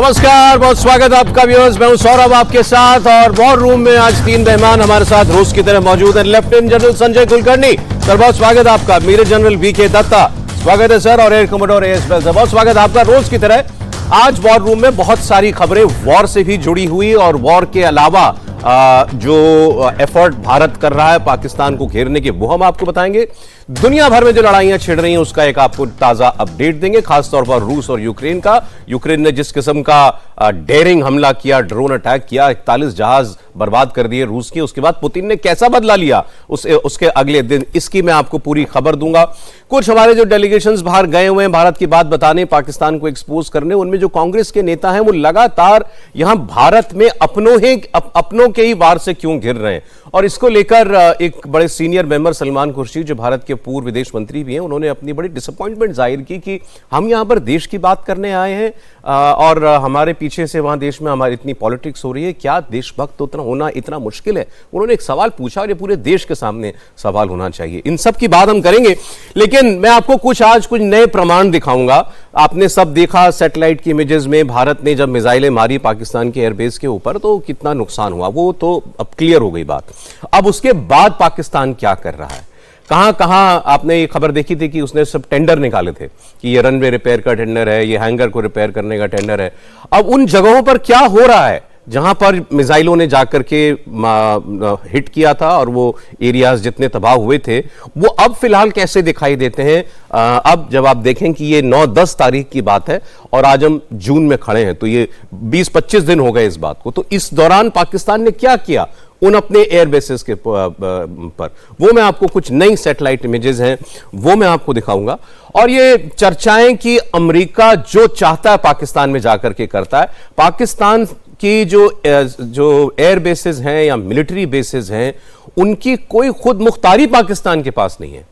नमस्कार, बहुत स्वागत है आपका व्यूअर्स। मैं हूं सौरभ आपके साथ और वॉर रूम में आज 3 मेहमान हमारे साथ रोज की तरह मौजूद हैं। Lieutenant general Sanjay Kulkarni sir, बहुत स्वागत है आपका। मेजर जनरल वीके दत्ता स्वागत है सर, और air commodore AS Bell sir, बहुत स्वागत है आपका। रोज की तरह आज वॉर रूम में बहुत सारी खबरें वॉर से भी जुड़ी हुई और वॉर के अलावा जो एफर्ट भारत कर रहा है पाकिस्तान को घेरने के, वो हम आपको बताएंगे। दुनिया भर में जो लड़ाइयां छिड़ रही हैं उसका एक आपको ताजा अपडेट देंगे, खासतौर पर रूस और यूक्रेन का। यूक्रेन ने जिस किस्म का डेयरिंग हमला किया, ड्रोन अटैक किया, 41 जहाज बर्बाद कर दिए रूस के, उसके बाद पुतिन ने कैसा बदला लिया उसके अगले दिन, इसकी मैं आपको पूरी खबर दूंगा। कुछ हमारे जो डेलीगेशंस बाहर गए हुए हैं भारत की बात बताने, पाकिस्तान को एक्सपोज करने, उनमें जो कांग्रेस के नेता हैं वो लगातार यहां भारत में अपनों के ही वार से क्यों घिर रहे हैं, और इसको लेकर एक बड़े सीनियर मेंबर सलमान खुर्शीद जो भारत के पूर्व विदेश मंत्री भी हैं, उन्होंने अपनी बड़ी डिसअपॉइंटमेंट जाहिर की कि हम यहां पर देश की बात करने आए हैं और हमारे पीछे से वहां देश में हमारी इतनी पॉलिटिक्स हो रही है, क्या देशभक्त उतना होना इतना मुश्किल है। उन्होंने एक सवाल पूछा और ये पूरे देश के सामने सवाल होना चाहिए। इन सब की बात हम करेंगे, लेकिन मैं आपको आज कुछ नए प्रमाण दिखाऊंगा। आपने सब देखा सैटेलाइट की इमेजेस में, भारत ने जब मिसाइलें मारी पाकिस्तान के एयरबेस के ऊपर तो कितना नुकसान हुआ, वो तो अब क्लियर हो गई बात। अब उसके बाद पाकिस्तान क्या कर रहा है, कहां कहां आपने ये खबर देखी थी कि उसने सब टेंडर निकाले थे कि ये रनवे रिपेयर का टेंडर है, ये हैंगर को रिपेयर करने का टेंडर है। अब उन जगहों पर क्या हो रहा है जहां पर मिसाइलों ने जाकर के हिट किया था और वो एरियाज जितने तबाह हुए थे, वो अब फिलहाल कैसे दिखाई देते हैं। अब जब आप देखें कि ये 9-10 तारीख की बात है और आज हम जून में खड़े हैं, तो ये 20-25 दिन हो गए इस बात को। तो इस दौरान पाकिस्तान ने क्या किया उन अपने एयर बेसिस के पर, वो मैं आपको, कुछ नई सैटेलाइट इमेजेस हैं वो मैं आपको दिखाऊंगा। और ये चर्चाएं कि अमेरिका जो चाहता है पाकिस्तान में जाकर के करता है। पाकिस्तान की जो एयर बेसिस हैं या मिलिट्री बेसिस हैं, उनकी कोई खुद मुख्तारी पाकिस्तान के पास नहीं है।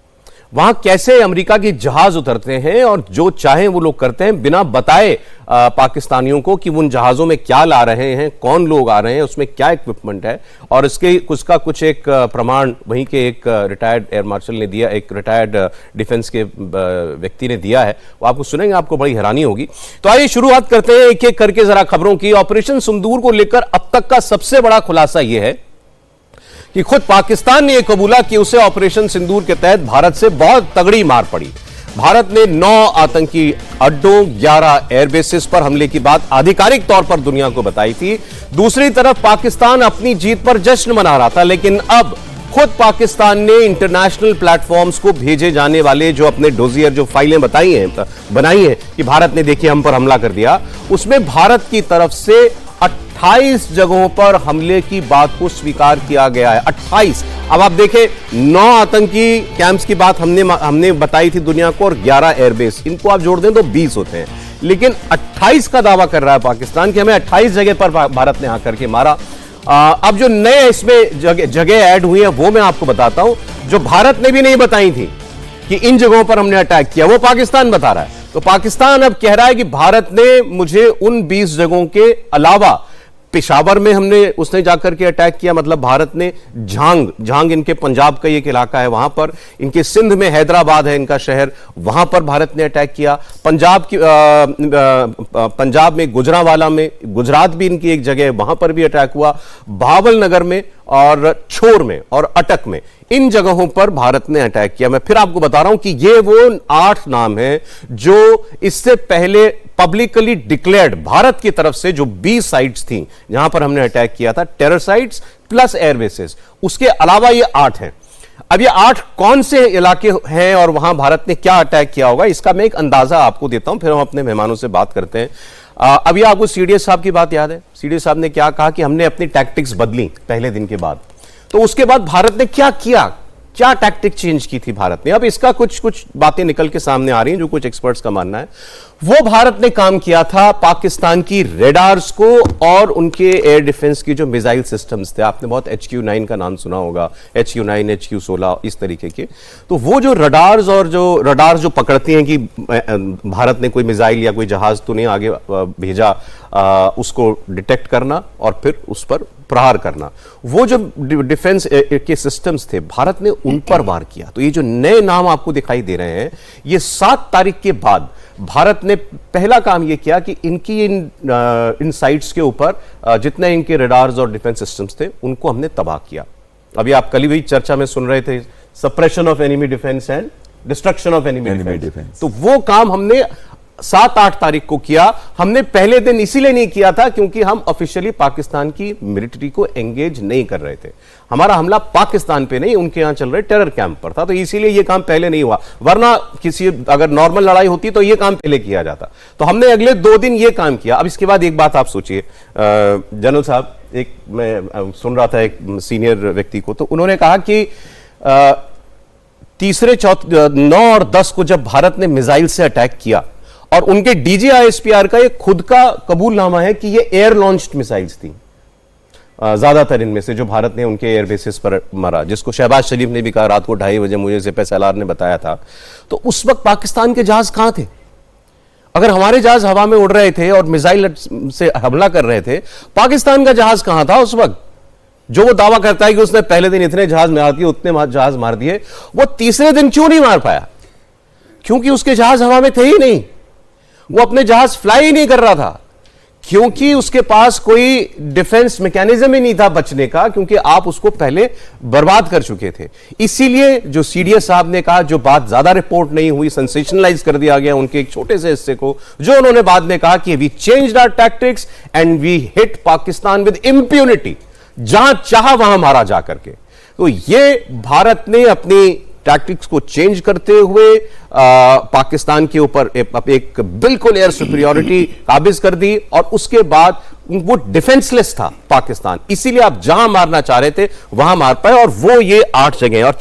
वहां कैसे अमेरिका के जहाज उतरते हैं और जो चाहें वो लोग करते हैं बिना बताए पाकिस्तानियों को कि उन जहाजों में क्या ला रहे हैं, कौन लोग आ रहे हैं, उसमें क्या इक्विपमेंट है। और उसका कुछ एक प्रमाण वहीं के एक रिटायर्ड एयर मार्शल ने दिया, एक रिटायर्ड डिफेंस के व्यक्ति ने दिया है, वो आपको सुनेंगे, आपको बड़ी हैरानी होगी। तो आइए शुरुआत करते हैं एक एक करके जरा खबरों की। ऑपरेशन सिंदूर को लेकर अब तक का सबसे बड़ा खुलासा यह है कि खुद पाकिस्तान ने यह कबूला कि उसे ऑपरेशन सिंदूर के तहत भारत से बहुत तगड़ी मार पड़ी। भारत ने 9 आतंकी अड्डों, 11 एयरबेसिस पर हमले की बात आधिकारिक तौर पर दुनिया को बताई थी। दूसरी तरफ पाकिस्तान अपनी जीत पर जश्न मना रहा था, लेकिन अब खुद पाकिस्तान ने इंटरनेशनल प्लेटफॉर्म्स को भेजे जाने वाले जो अपने डोजियर जो फाइलें बनाई हैं कि भारत ने देखिए हम पर हमला कर दिया, उसमें भारत की तरफ से 28 जगहों पर हमले की बात को स्वीकार किया गया है। 28। अब आप देखें, 9 आतंकी कैंप्स की बात हमने बताई थी दुनिया को और 11 एयरबेस, इनको आप जोड़ दें तो 20 होते हैं, लेकिन 28 का दावा कर रहा है पाकिस्तान कि हमें 28 जगह पर भारत ने आकर के मारा। अब जो नए इसमें जगह ऐड हुई है वो मैं आपको बताता हूं, जो भारत ने भी नहीं बताई थी कि इन जगहों पर हमने अटैक किया, वो पाकिस्तान बता रहा है। तो पाकिस्तान अब कह रहा है कि भारत ने मुझे उन 20 जगहों के अलावा, पेशावर में उसने जाकर के अटैक किया, मतलब भारत ने झांग इनके पंजाब का एक इलाका है, वहां पर, इनके सिंध में हैदराबाद है इनका शहर, वहां पर भारत ने अटैक किया। पंजाब में गुजरांवाला में, गुजरात भी इनकी एक जगह है, वहां पर भी अटैक हुआ। भावल नगर में और छोर में और अटक में, इन जगहों पर भारत ने अटैक किया। मैं फिर आपको बता रहा हूं कि ये वो 8 नाम हैं जो इससे पहले पब्लिकली डिक्लेयर्ड भारत की तरफ से जो 20 साइट्स थी जहां पर हमने अटैक किया था, टेरर साइट्स प्लस एयरबेसेस, उसके अलावा ये 8 हैं। अब ये 8 कौन से इलाके हैं और वहां भारत ने क्या अटैक किया होगा, इसका मैं एक अंदाजा आपको देता हूं, फिर हम अपने मेहमानों से बात करते हैं। अभी आपको सीडीएस साहब की बात याद है? सीडीएस साहब ने क्या कहा कि हमने अपनी टैक्टिक्स बदली पहले दिन के बाद। तो उसके बाद भारत ने क्या किया, क्या टैक्टिक चेंज की थी भारत ने? अब इसका कुछ बातें निकल के सामने आ रही हैं जो कुछ एक्सपर्ट्स का मानना है। वो भारत ने काम किया था पाकिस्तान की रेडार्स को और उनके एयर डिफेंस की जो मिसाइल सिस्टम्स थे, आपने बहुत HQ-9 का नाम सुना होगा, HQ-9, HQ-16 इस तरीके के। तो वो जो रडार्स जो पकड़ती हैं कि भारत ने कोई मिसाइल या कोई जहाज तो नहीं आगे भेजा, उसको डिटेक्ट करना और फिर उस पर प्रहार करना, वो जो डिफेंस के सिस्टम्स थे भारत ने उन पर वार किया। तो ये जो नए नाम आपको दिखाई दे रहे हैं, ये 7 तारीख के बाद भारत ने पहला काम ये किया कि इनकी इन साइट्स के ऊपर जितने इनके रडार्स और डिफेंस सिस्टम्स थे उनको हमने तबाह किया। अभी आप कल भी चर्चा में सुन रहे थे, suppression of enemy defence and destruction of enemy defence. तो वो काम हमने 7-8 तारीख को किया। हमने पहले दिन इसीलिए नहीं किया था क्योंकि हम ऑफिशियली पाकिस्तान की मिलिट्री को एंगेज नहीं कर रहे थे। हमारा हमला पाकिस्तान पे नहीं, उनके यहां चल रहे टेरर कैंप पर था, तो इसीलिए यह काम पहले नहीं हुआ। वरना किसी अगर नॉर्मल लड़ाई होती तो यह काम पहले किया जाता। तो हमने अगले 2 दिन यह काम किया। अब इसके बाद एक बात आप सोचिए जनरल साहब, एक मैं सुन रहा था एक सीनियर व्यक्ति को, तो उन्होंने कहा कि तीसरे 9 और 10 को जब भारत ने मिसाइल से अटैक किया, और उनके DGISPR का एक खुद का कबूलनामा है कि ये एयर लॉन्च्ड मिसाइल्स थी, ज्यादातर इनमें से जो भारत ने उनके एयर बेसिस पर मारा, जिसको शहबाज शरीफ ने भी कहा रात को 2:30 बजे, मुझे SLR ने बताया था। तो उस वक्त पाकिस्तान के जहाज कहां थे? अगर हमारे जहाज हवा में उड़ रहे थे और मिसाइल से हमला कर रहे थे, पाकिस्तान का जहाज कहां था उस वक्त? जो वो दावा करता है कि उसने पहले दिन इतने जहाज मार दिए, उतने जहाज मार दिए, वो तीसरे दिन क्यों नहीं मार पाया? क्योंकि उसके जहाज हवा में थे ही नहीं, वो अपने जहाज फ्लाई ही नहीं कर रहा था, क्योंकि उसके पास कोई डिफेंस मैकेनिज्म ही नहीं था बचने का, क्योंकि आप उसको पहले बर्बाद कर चुके थे। इसीलिए जो CDS साहब ने कहा, जो बात ज्यादा रिपोर्ट नहीं हुई, सेंसेशनलाइज कर दिया गया उनके एक छोटे से हिस्से को, जो उन्होंने बाद में कहा कि we changed our tactics and we hit Pakistan with impunity, जहां चाहा वहां मारा जाकर के। तो ये भारत ने अपनी टैक्टिक्स को चेंज करते हुए पाकिस्तान के ऊपर एक बिल्कुल एयर सुपीरियरिटी काबिज कर दी, और उसके बाद वो डिफेंसलेस था पाकिस्तान, इसीलिए आप जहां मारना चाह रहे थे वहां मार पाए। और वो ये 8 जगह, और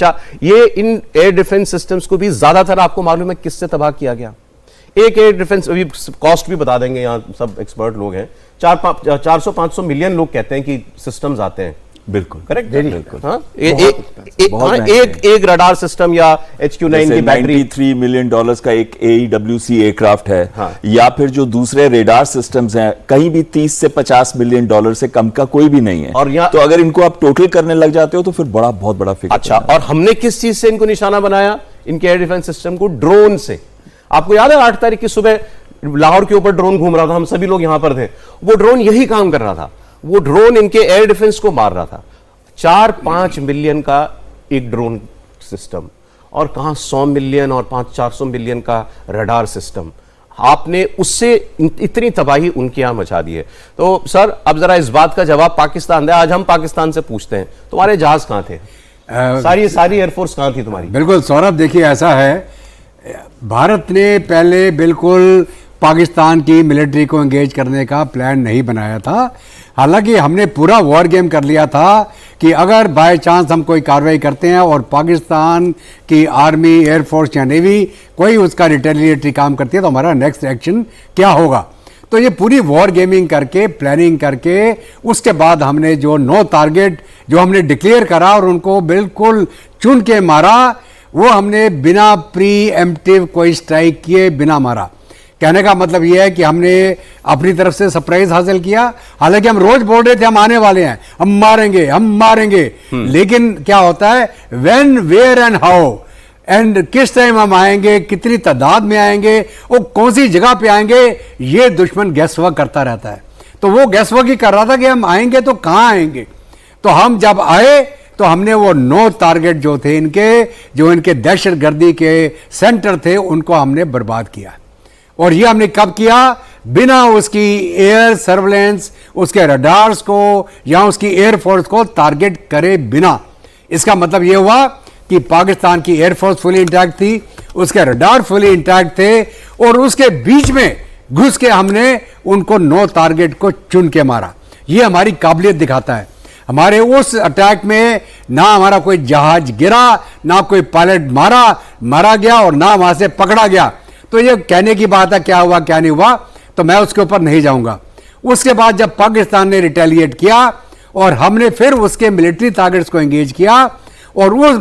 ये इन एयर डिफेंस सिस्टम्स को भी ज्यादातर आपको मालूम है किससे तबाह किया गया? एक एयर डिफेंस, अभी कॉस्ट भी बता देंगे, यहां सब एक्सपर्ट लोग हैं, 400-500 मिलियन लोग कहते हैं कि सिस्टम्स आते हैं। बिल्कुल करेक्ट, बिल्कुल। एक रडार सिस्टम या HQ-9 की बैटरी $93 मिलियन का एक AEWC एयरक्राफ्ट है। हाँ। या फिर जो दूसरे रेडार सिस्टम्स हैं, कहीं भी 30 से $50 मिलियन से कम का कोई भी नहीं है। और तो अगर इनको आप टोटल करने लग जाते हो तो फिर बहुत बड़ा फिगर। अच्छा, और हमने किस चीज से इनको निशाना बनाया, इनके एयर डिफेंस सिस्टम को? ड्रोन से। आपको याद है 8 तारीख की सुबह लाहौर के ऊपर ड्रोन घूम रहा था, हम सभी लोग यहां पर थे, वो ड्रोन यही काम कर रहा था, वो ड्रोन इनके एयर डिफेंस को मार रहा था। 4-5 मिलियन का एक ड्रोन सिस्टम, और कहां 100 मिलियन और 500-400 मिलियन का रडार सिस्टम। आपने उससे इतनी तबाही उनके यहां मचा दी है। तो सर, अब जरा इस बात का जवाब पाकिस्तान दे। आज हम पाकिस्तान से पूछते हैं, तुम्हारे जहाज कहां थे? सारी एयरफोर्स कहां थी तुम्हारी? बिल्कुल सौरभ, देखिए ऐसा है, भारत ने पहले बिल्कुल पाकिस्तान की मिलिट्री को एंगेज करने का प्लान नहीं बनाया था। हालांकि हमने पूरा वॉर गेम कर लिया था कि अगर बाय चांस हम कोई कार्रवाई करते हैं और पाकिस्तान की आर्मी, एयरफोर्स या नेवी कोई उसका रिटेलिएटरी काम करती है, तो हमारा नेक्स्ट एक्शन क्या होगा। तो ये पूरी वॉर गेमिंग करके, प्लानिंग करके, उसके बाद हमने जो 9 टारगेट जो हमने डिक्लेयर करा और उनको बिल्कुल चुन के मारा, वो हमने बिना प्री एम्प्टिव कोई स्ट्राइक किए बिना मारा। कहने का मतलब यह है कि हमने अपनी तरफ से सरप्राइज हासिल किया। हालांकि हम रोज बोल रहे थे हम आने वाले हैं, हम मारेंगे, लेकिन क्या होता है, when, where and how and किस टाइम हम आएंगे, कितनी तादाद में आएंगे, वो कौन सी जगह पे आएंगे, ये दुश्मन गैस वर्क करता रहता है। तो वो गैस वर्क ही कर रहा था कि हम आएंगे तो कहां आएंगे। तो हम जब आए तो हमने वो 9 टारगेट जो थे इनके, जो इनके दहशतगर्दी के सेंटर थे, उनको हमने बर्बाद किया। और ये हमने कब किया? बिना उसकी एयर सर्वेलेंस, उसके रडार्स को या उसकी एयरफोर्स को टारगेट करे बिना। इसका मतलब ये हुआ कि पाकिस्तान की एयरफोर्स फुली इंटैक्ट थी, उसके रडार फुली इंटैक्ट थे, और उसके बीच में घुस के हमने उनको 9 टारगेट को चुन के मारा। ये हमारी काबिलियत दिखाता है। हमारे उस अटैक में ना हमारा कोई जहाज गिरा, ना कोई पायलट मारा गया, और ना वहां से पकड़ा गया। तो ये कहने की बात है क्या हुआ क्या नहीं हुआ, तो मैं उसके ऊपर नहीं जाऊंगा। उसके बाद जब पाकिस्तान ने रिटेलिएट किया और हमने फिर उसके मिलिट्री टारगेट्स को एंगेज किया, और उस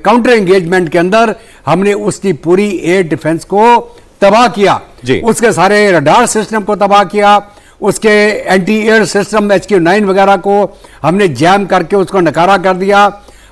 काउंटर एंगेजमेंट के अंदर हमने उसकी पूरी एयर डिफेंस को तबाह किया, उसके सारे रडार सिस्टम को तबाह किया, उसके एंटी एयर सिस्टम HQ-9 वगैरह को हमने जैम करके उसको नकारा कर दिया,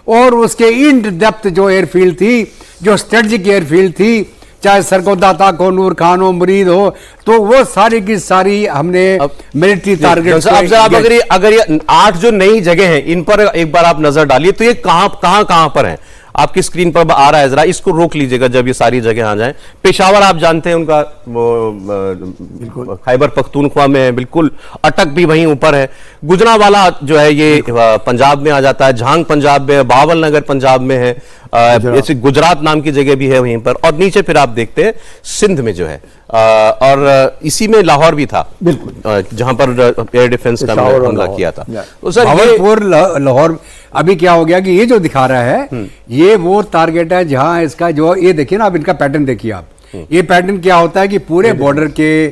और उसके इन डेप्थ जो एयरफील्ड थी, जो स्ट्रेटजिक एयरफील्ड थी, चाहे सरगोदा था, कोनूर खान हो, मुरीद हो, तो वो सारी की सारी हमने मिलिट्री टारगेट। अगर ये 8 जो नई जगह हैं, इन पर एक बार आप नजर डालिए, तो ये कहां पर हैं? आपकी स्क्रीन पर आ रहा है, जरा इसको रोक लीजिएगा जब ये सारी जगह आ जाएं। पेशावर आप जानते हैं, उनका वो खैबर पख्तूनख्वा में है, बिल्कुल अटक भी वहीं ऊपर है। गुजरांवाला जो है ये पंजाब में आ जाता है, झांग पंजाब में है, बावल नगर पंजाब में है, ऐसे गुजरात नाम की जगह भी है वहीं पर, और नीचे फिर आप देखते हैं सिंध में जो है, और इसी में लाहौर भी था, बिल्कुल, जहां पर एयर डिफेंस का हमला किया था। तो सर भावलपुर, लाहौर, अभी क्या हो गया कि ये जो दिखा रहा है ये वो टारगेट है जहां इसका जो, ये देखिए ना, अब इनका पैटर्न देखिए आप, ये पैटर्न क्या होता है कि पूरे बॉर्डर के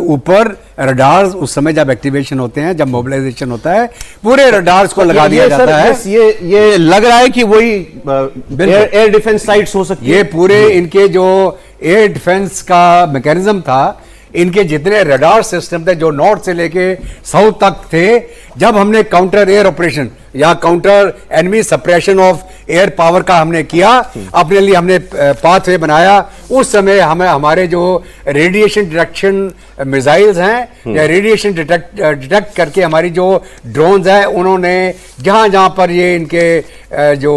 ऊपर रडार्स उस समय जब एक्टिवेशन होते हैं, जब मोबिलाइजेशन होता है, पूरे रडार्स को लगा दिया जाता है। ये लग रहा है कि वही एयर डिफेंस साइट्स हो सकती है। ये पूरे इनके जो एयर डिफेंस का मैकेनिज्म था, इनके जितने रडार सिस्टम थे जो नॉर्थ से लेके साउथ तक थे, जब हमने काउंटर एयर ऑपरेशन या counter enemy suppression of air power का हमने किया, अपने लिए हमने पाथवे बनाया, उस समय हमें हमारे जो रेडिएशन डिटेक्शन मिसाइल्स हैं या रेडिएशन डिटेक्ट करके हमारी जो ड्रोन्स हैं, उन्होंने जहां जहां पर ये इनके जो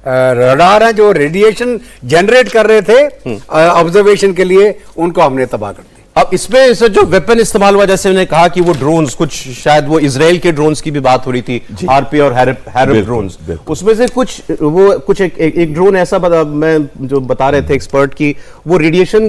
रडार हैं जो रेडिएशन जनरेट कर रहे थे ऑब्जर्वेशन के लिए, उनको हमने तबाह कर दिया। अब इसमें जो वेपन इस्तेमाल हुआ, जैसे मैंने कहा कि वो ड्रोन्स, कुछ शायद वो इजराइल के ड्रोन्स की भी बात हो रही थी, हार्पी और हैरप ड्रोन्स, उसमें से कुछ एक ड्रोन ऐसा मैं जो बता रहे थे एक्सपर्ट की, वो रेडिएशन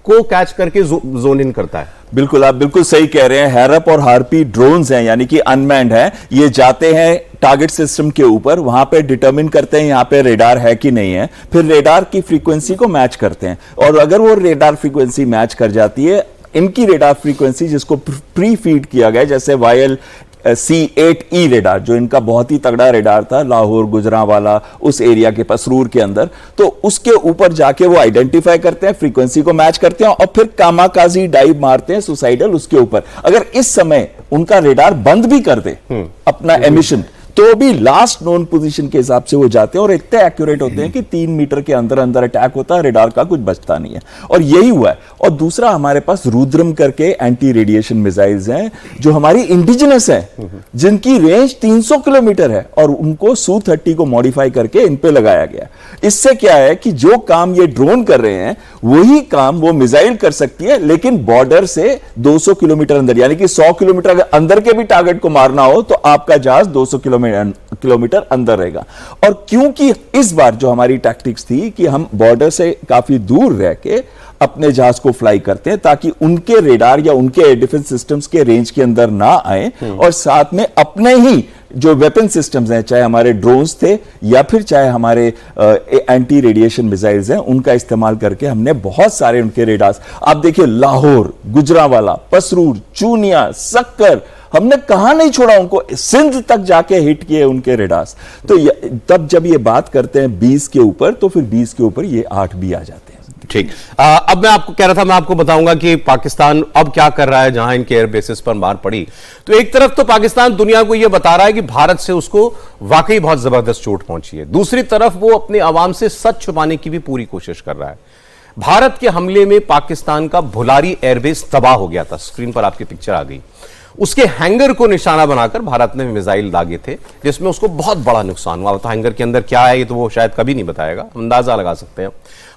को कैच करके जोन इन करता है। बिल्कुल, आप बिल्कुल सही कह रहे हैं। हैरप और हार्पी ड्रोन्स हैं, यानी कि अनमैन्ड हैं। ये जाते हैं टारगेट सिस्टम के ऊपर, वहां पे डिटरमिन करते हैं यहाँ पे रेडार है कि नहीं है, फिर रेडार की फ्रीक्वेंसी को मैच करते हैं, और अगर वो रेडार फ्रीक्वेंसी मैच कर जाती है, इनकी रेडार फ्रीक्वेंसी जिसको प्री फीड किया गया, जैसे वायल C8E रेडार, जो इनका बहुत ही तगड़ा रेडार था, लाहौर, गुजरांवाला, उस एरिया के पसरूर के अंदर, तो उसके ऊपर जाके वो आइडेंटिफाई करते हैं, फ्रीक्वेंसी को मैच करते हैं, और फिर कामाकाजी डाइव मारते हैं सुसाइडल उसके ऊपर। अगर इस समय उनका रेडार बंद भी कर दे अपना एमिशन, तो भी लास्ट नोन पोजीशन के हिसाब से वो जाते हैं, और इतने एक्यूरेट होते हैं कि 3 मीटर के अंदर अंदर अटैक होता है, रेडार का कुछ बचता नहीं है। और यही हुआ है। और दूसरा, हमारे पास रुद्रम करके एंटी रेडिएशन मिसाइल्स हैं जो हमारी इंडिजिनस है, जिनकी रेंज 300 किलोमीटर है, और उनको Su-30 को मॉडिफाई करके इन पे लगाया गया। इससे क्या है कि जो काम ये ड्रोन कर रहे हैं, वही काम वो मिसाइल कर सकती है, लेकिन बॉर्डर से 200 किलोमीटर अंदर, यानी कि 100 किलोमीटर अगर अंदर के भी टारगेट को मारना हो, तो आपका जहाज 200 किलोमीटर अंदर रहेगा। और क्योंकि इस बार जो हमारी टैक्टिक्स थी कि हम बॉर्डर से काफी दूर रह के अपने जहाज को फ्लाई करते हैं, ताकि उनके रेडार या उनके एयर डिफेंस सिस्टम्स के रेंज के अंदर ना आए, और साथ में अपने ही जो वेपन सिस्टम्स हैं, चाहे हमारे ड्रोन्स थे या फिर चाहे हमारे एंटी रेडिएशन मिसाइल्स हैं, उनका इस्तेमाल करके हमने बहुत सारे उनके रेडार्स, आप देखिए लाहौर, गुजरांवाला, पसरूर, चूनिया, सक्कर, हमने कहां नहीं छोड़ा उनको, सिंध तक जाके हिट किए उनके रेडार्स। तो तब जब ये बात करते हैं 20 के ऊपर, तो फिर 20 के ऊपर ये 8 भी आ जाते हैं। ठीक, अब मैं आपको कह रहा था, मैं आपको बताऊंगा कि पाकिस्तान अब क्या कर रहा है जहां इनके एयर बेसिस पर मार पड़ी। तो एक तरफ तो पाकिस्तान दुनिया को यह बता रहा है कि भारत से उसको वाकई बहुत जबरदस्त चोट पहुंची है, दूसरी तरफ वो अपने आवाम से सच छुपाने की भी पूरी कोशिश कर रहा है। भारत के हमले में पाकिस्तान का भुलारी एयरबेस तबाह हो गया था, स्क्रीन पर आपकी पिक्चर आ गई। उसके हैंगर को निशाना बनाकर भारत ने मिसाइल दागे थे, जिसमें उसको बहुत बड़ा नुकसान हुआ था। हैंगर के अंदर क्या है ये तो वो शायद कभी नहीं बताएगा, अंदाजा लगा सकते हैं।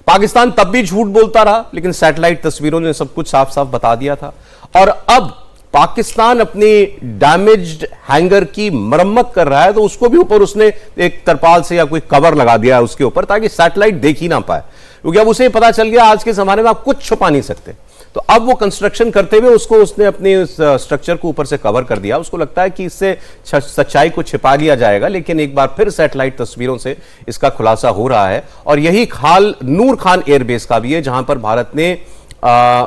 पाकिस्तान तब भी झूठ बोलता रहा, लेकिन सैटेलाइट तस्वीरों ने सब कुछ साफ साफ बता दिया था। और अब पाकिस्तान अपनी डैमेज्ड हैंगर की मरम्मत कर रहा है, तो उसको भी ऊपर उसने एक तरपाल से या कोई कवर लगा दिया है उसके ऊपर, ताकि सैटेलाइट देख ही ना पाए, क्योंकि अब उसे पता चल गया आज के जमाने में आप कुछ छुपा नहीं सकते। तो अब वो कंस्ट्रक्शन करते हुए उसने अपने स्ट्रक्चर को ऊपर से कवर कर दिया। उसको लगता है कि इससे सच्चाई को छिपा लिया जाएगा, लेकिन एक बार फिर सैटेलाइट तस्वीरों से इसका खुलासा हो रहा है। और यही हाल नूर खान एयरबेस का भी है, जहां पर भारत ने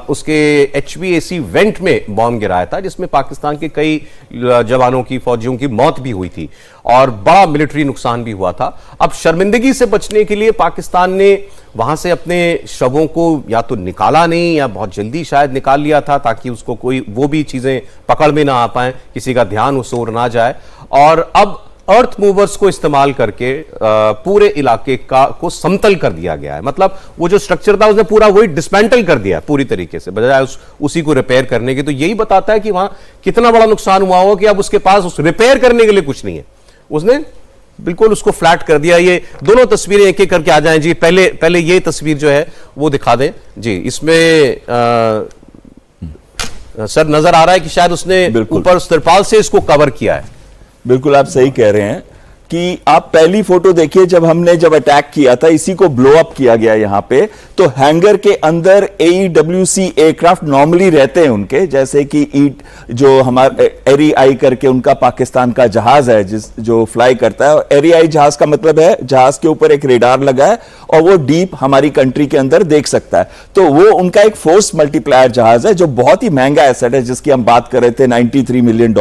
उसके HVAC वेंट में बॉम्ब गिराया था, जिसमें पाकिस्तान के कई जवानों की, फौजियों की मौत भी हुई थी और बड़ा मिलिट्री नुकसान भी हुआ था। अब शर्मिंदगी से बचने के लिए पाकिस्तान ने वहां से अपने शवों को या तो निकाला नहीं या बहुत जल्दी शायद निकाल लिया था ताकि उसको कोई वो भी चीजें पकड़ में ना आ पाए, किसी का ध्यान उस ओर ना जाए। और अब अर्थ मूवर्स को इस्तेमाल करके पूरे इलाके को समतल कर दिया गया है। मतलब वो जो स्ट्रक्चर था उसने पूरा वही डिस्मेंटल कर दिया पूरी तरीके से, बजाय उसी को रिपेयर करने के। तो यही बताता है कि वहां कितना बड़ा नुकसान हुआ हो कि अब उसके पास उस रिपेयर करने के लिए कुछ नहीं है। उसने बिल्कुल उसको फ्लैट कर दिया। ये दोनों तस्वीरें एक एक करके आ जाएं जी। पहले ये तस्वीर जो है वो दिखा दें जी। इसमें सर नजर आ रहा है कि शायद उसने ऊपर तिरपाल से इसको कवर किया है। बिल्कुल आप सही कह रहे हैं कि आप पहली फोटो देखिए, जब अटैक किया था इसी को ब्लो अप किया गया यहां पे, तो हैंगर के अंदर AEWC एयरक्राफ्ट नॉर्मली रहते हैं उनके, जैसे कि जो हमारा एरियाई करके उनका पाकिस्तान का जहाज है जो फ्लाई करता है। और एरियाई जहाज का मतलब है जहाज के ऊपर एक रेडार लगा है और वो डीप हमारी कंट्री के अंदर देख सकता है। तो वो उनका एक फोर्स मल्टीप्लायर जहाज है जो बहुत ही महंगा एसेट है, जिसकी हम बात कर रहे थे $93 मिलियन।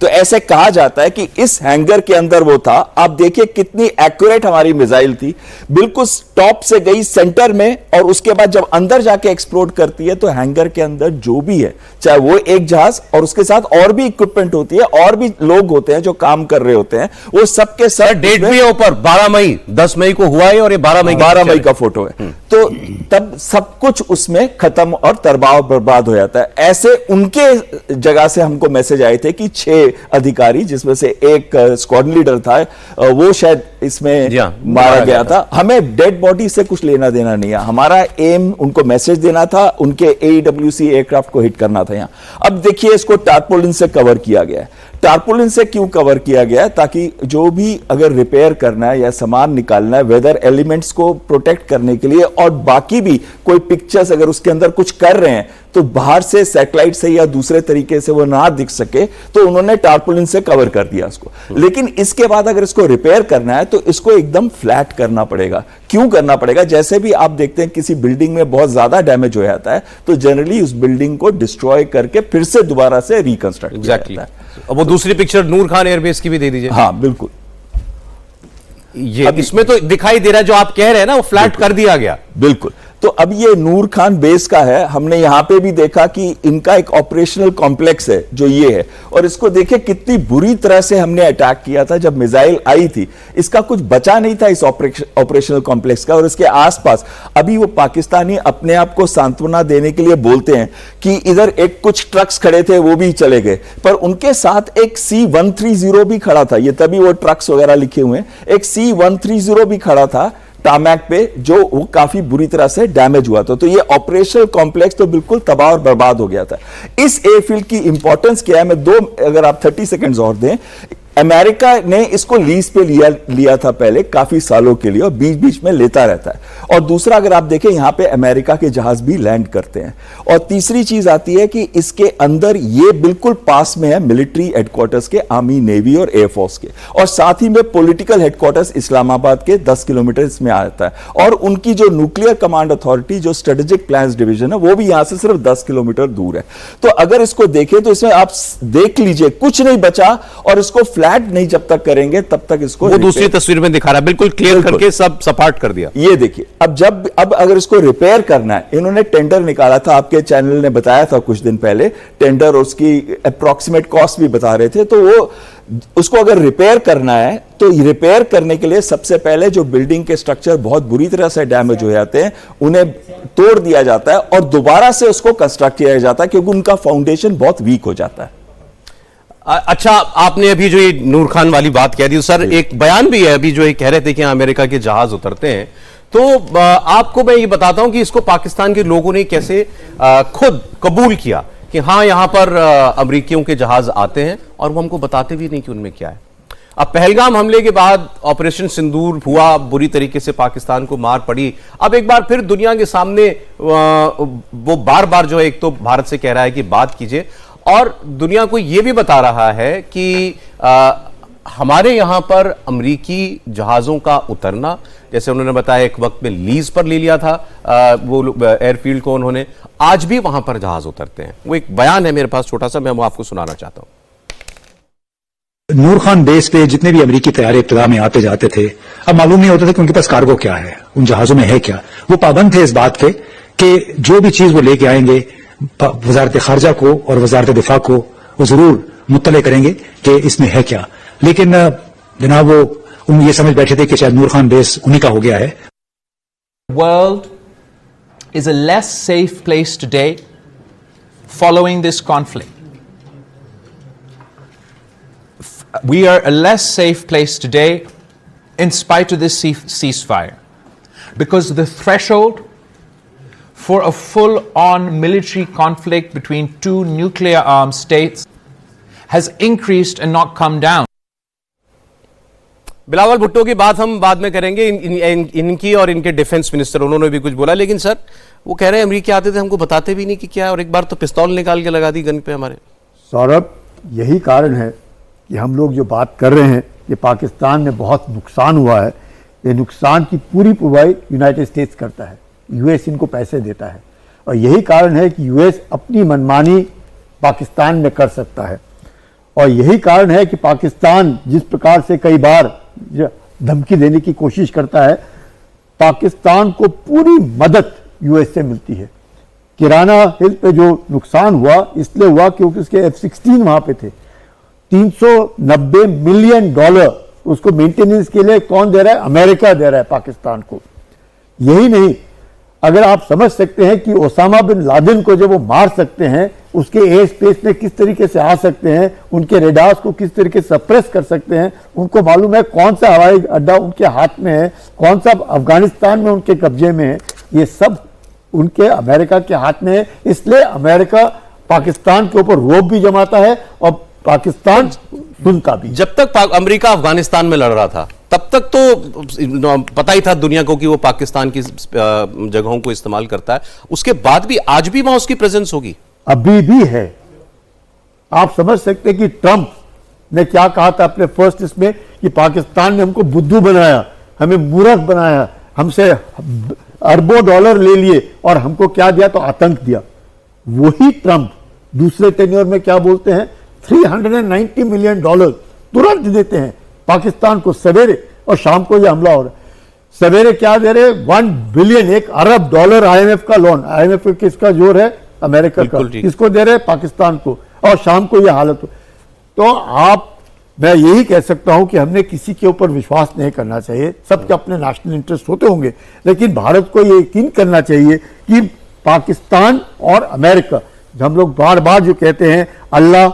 तो ऐसे कहा जाता है कि इस हैंगर के अंदर वो था। आप देखिए कितनी एक्यूरेट हमारी मिसाइल थी, बिल्कुल टॉप से गई सेंटर में, और उसके बाद जब अंदर जाके एक्सप्लोड करती है तो हैंगर के अंदर जो भी है, चाहे वो एक जहाज और उसके साथ और भी इक्विपमेंट होती है और भी लोग होते हैं जो काम कर रहे होते हैं, वो सबके सब डेट भी है ऊपर 12 मई 10 मई को हुआ है और ये 12 मई का फोटो है। तो तब सब कुछ उसमें खत्म और तबाह बर्बाद हो जाता है। ऐसे उनके जगह से हमको मैसेज आए थे कि 6 अधिकारी, जिसमें से एक स्क्वाड लीडर था, वो शायद इसमें मारा गया था। हमें डेड बॉडी से कुछ लेना देना नहीं है, हमारा एम उनको मैसेज देना था, उनके AEWC एयरक्राफ्ट को हिट करना था यहां। अब देखिए इसको टारपोलिन से कवर किया गया है। टारपोलिन से क्यों कवर किया गया है? ताकि जो भी अगर रिपेयर करना है या सामान निकालना है, वेदर एलिमेंट्स को प्रोटेक्ट करने के लिए, और बाकी भी कोई पिक्चर्स अगर उसके अंदर कुछ कर रहे हैं तो बाहर से सैटेलाइट से या दूसरे तरीके से वो ना दिख सके, तो उन्होंने टारपोलिन से कवर कर दिया उसको। लेकिन इसके बाद अगर इसको रिपेयर करना है तो इसको एकदम फ्लैट करना पड़ेगा। क्यों करना पड़ेगा? जैसे भी आप देखते हैं किसी बिल्डिंग में बहुत ज्यादा डैमेज हो जाता है तो जनरली उस बिल्डिंग को डिस्ट्रॉय करके फिर से दोबारा से रिकंस्ट्रक्ट किया जाता है। अब वो दूसरी पिक्चर नूर खान एयरबेस की भी दे दीजिए। हाँ बिल्कुल, ये इसमें तो दिखाई दे रहा है जो आप कह रहे हैं ना, वो फ्लैट कर दिया गया। बिल्कुल। तो अब ये नूर खान बेस का है। हमने यहां पे भी देखा कि इनका एक ऑपरेशनल कॉम्प्लेक्स है जो ये है, और इसको देखिए कितनी बुरी तरह से हमने अटैक किया था जब मिसाइल आई थी। इसका कुछ बचा नहीं था इस ऑपरेशनल कॉम्प्लेक्स का और इसके आसपास। अभी वो पाकिस्तानी अपने आप को सांत्वना देने के लिए बोलते हैं कि इधर एक कुछ ट्रक्स खड़े थे वो भी चले गए, पर उनके साथ एक C-130 भी खड़ा था। ये तभी वो ट्रक्स वगैरह लिखे हुए हैं। एक C-130 भी खड़ा था टामैक पे, जो वो काफी बुरी तरह से डैमेज हुआ था। तो ये ऑपरेशनल कॉम्प्लेक्स तो बिल्कुल तबाह और बर्बाद हो गया था। इस एयरफील्ड की इंपॉर्टेंस क्या है, मैं अगर आप 30 सेकेंड्स और दें। अमेरिका ने इसको लीज पे लिया था पहले काफी सालों के लिए और बीच बीच में लेता रहता है। और दूसरा अगर आप देखें यहां पे अमेरिका के जहाज भी लैंड करते हैं। और तीसरी चीज आती है कि इसके अंदर ये बिल्कुल पास में है मिलिट्री हेडक्वार्टर्स के, आर्मी, नेवी और एयरफोर्स के, और साथ ही में पॉलिटिकल हेडक्वार्टर्स इस्लामाबाद के 10 किलोमीटर इसमें आता है। और उनकी जो न्यूक्लियर कमांड अथॉरिटी, जो स्ट्रेटेजिक प्लान्स डिवीजन है, वो भी यहां से सिर्फ 10 किलोमीटर दूर है। तो अगर इसको देखें तो इसमें आप देख लीजिए कुछ नहीं बचा, और इसको नहीं जब तक करेंगे तब तक इसको, वो दूसरी तस्वीर में दिखा रहा है, बिल्कुल क्लियर करके सब सपाट कर दिया। ये देखिए अब अगर इसको रिपेयर करना है, इन्होंने टेंडर निकाला था, आपके चैनल ने बताया था कुछ दिन पहले टेंडर, उसकी अप्रोक्सीमेट कॉस्ट भी बता रहे थे। तो वो उसको अगर रिपेयर करना है तो रिपेयर करने के लिए सबसे पहले जो बिल्डिंग के स्ट्रक्चर बहुत बुरी तरह से डैमेज हो जाते हैं उन्हें तोड़ दिया जाता है और दोबारा से उसको कंस्ट्रक्ट किया जाता है, क्योंकि उनका फाउंडेशन बहुत वीक हो जाता है। अच्छा, आपने अभी जो ये नूर खान वाली बात कह दी सर, एक बयान भी है अभी जो ये कह रहे थे कि अमेरिका के जहाज उतरते हैं। तो आपको मैं ये बताता हूं कि इसको पाकिस्तान के लोगों ने कैसे खुद कबूल किया कि हाँ यहां पर अमेरिकियों के जहाज आते हैं, और वो हमको बताते भी नहीं कि उनमें क्या है। अब पहलगाम हमले के बाद ऑपरेशन सिंदूर हुआ, बुरी तरीके से पाकिस्तान को मार पड़ी। अब एक बार फिर दुनिया के सामने वो बार बार जो है, एक तो भारत से कह रहा है कि बात कीजिए, और दुनिया को यह भी बता रहा है कि हमारे यहां पर अमेरिकी जहाजों का उतरना, जैसे उन्होंने बताया एक वक्त में लीज पर ले लिया था वो एयरफील्ड को उन्होंने, आज भी वहां पर जहाज उतरते हैं। वो एक बयान है मेरे पास छोटा सा, मैं वो आपको सुनाना चाहता हूं। नूर खान बेस पे जितने भी अमेरिकी तैयारे इब्तिदा में आते जाते थे, अब मालूम नहीं होता था कि उनके पास कार्गो क्या है। उन जहाजों में है क्या। वो पाबंद थे इस बात के कि जो भी चीज वो लेके आएंगे वजारत खारजा को और वजारत दिफा को वो जरूर मुत्तले करेंगे कि इसमें है क्या। लेकिन जनाब वो ये समझ बैठे थे कि शायद नूर खान बेस उन्हीं का हो गया है। World is a less safe place today following this conflict. We are a less safe place today in spite of this ceasefire, because the threshold for a full-on military conflict between two nuclear-armed states has increased and not come down. Bilawal Bhutto की बात हम बाद में करेंगे, इनकी और इनके defence minister उन्होंने भी कुछ बोला, लेकिन सर वो कह रहे हैं अमेरिकी आते थे हमको बताते भी नहीं कि क्या है, और एक बार तो पिस्तौल निकाल के लगा दी गन पे हमारे। सौरभ, यही कारण है कि हम लोग जो बात कर रहे हैं कि पाकिस्तान में बहुत नुकसान हुआ है, ये नुकसान की पूरी भरपाई यूनाइटेड स्टेट्स करता है, यूएस इनको पैसे देता है, और यही कारण है कि यूएस अपनी मनमानी पाकिस्तान में कर सकता है। और यही कारण है कि पाकिस्तान जिस प्रकार से कई बार धमकी देने की कोशिश करता है, पाकिस्तान को पूरी मदद यूएस से मिलती है। किराना हिल पे जो नुकसान हुआ इसलिए हुआ क्योंकि उसके F-16 वहां पे थे। $390 मिलियन उसको मेंटेनेंस के लिए कौन दे रहा है? अमेरिका दे रहा है पाकिस्तान को। यही नहीं, अगर आप समझ सकते हैं कि ओसामा बिन लादेन को जब वो मार सकते हैं, उसके एयर स्पेस में किस तरीके से आ सकते हैं, उनके रेडार्स को किस तरीके से सप्रेस कर सकते हैं, उनको मालूम है कौन सा हवाई अड्डा उनके हाथ में है, कौन सा अफगानिस्तान में उनके कब्जे में है, ये सब उनके अमेरिका के हाथ में है। इसलिए अमेरिका पाकिस्तान के ऊपर रोब भी जमाता है और पाकिस्तान सुनता भी। जब तक अमेरिका अफगानिस्तान में लड़ रहा था तब तक तो पता ही था दुनिया को कि वो पाकिस्तान की जगहों को इस्तेमाल करता है, उसके बाद भी आज भी वहां उसकी प्रेजेंस होगी, अभी भी है। आप समझ सकते हैं कि ट्रंप ने क्या कहा था अपने फर्स्ट इसमें कि पाकिस्तान ने हमको बुद्धू बनाया, हमें मूर्ख बनाया, हमसे अरबों डॉलर ले लिए और हमको क्या दिया? तो आतंक दिया। वही ट्रंप दूसरे टेन्योर में क्या बोलते हैं? $390 मिलियन तुरंत देते हैं पाकिस्तान को सवेरे, और शाम को ये हमला हो रहा है। सवेरे क्या दे रहे? 1 बिलियन, $1 अरब IMF का लोन। IMF किसका जोर है? अमेरिका का। किसको दे रहे? पाकिस्तान को। और शाम को ये हालत हो। तो मैं यही कह सकता हूं कि हमने किसी के ऊपर विश्वास नहीं करना चाहिए। सबके अपने नेशनल इंटरेस्ट होते होंगे, लेकिन भारत को ये यकीन करना चाहिए कि पाकिस्तान और अमेरिका, हम लोग बार बार जो कहते हैं अल्लाह,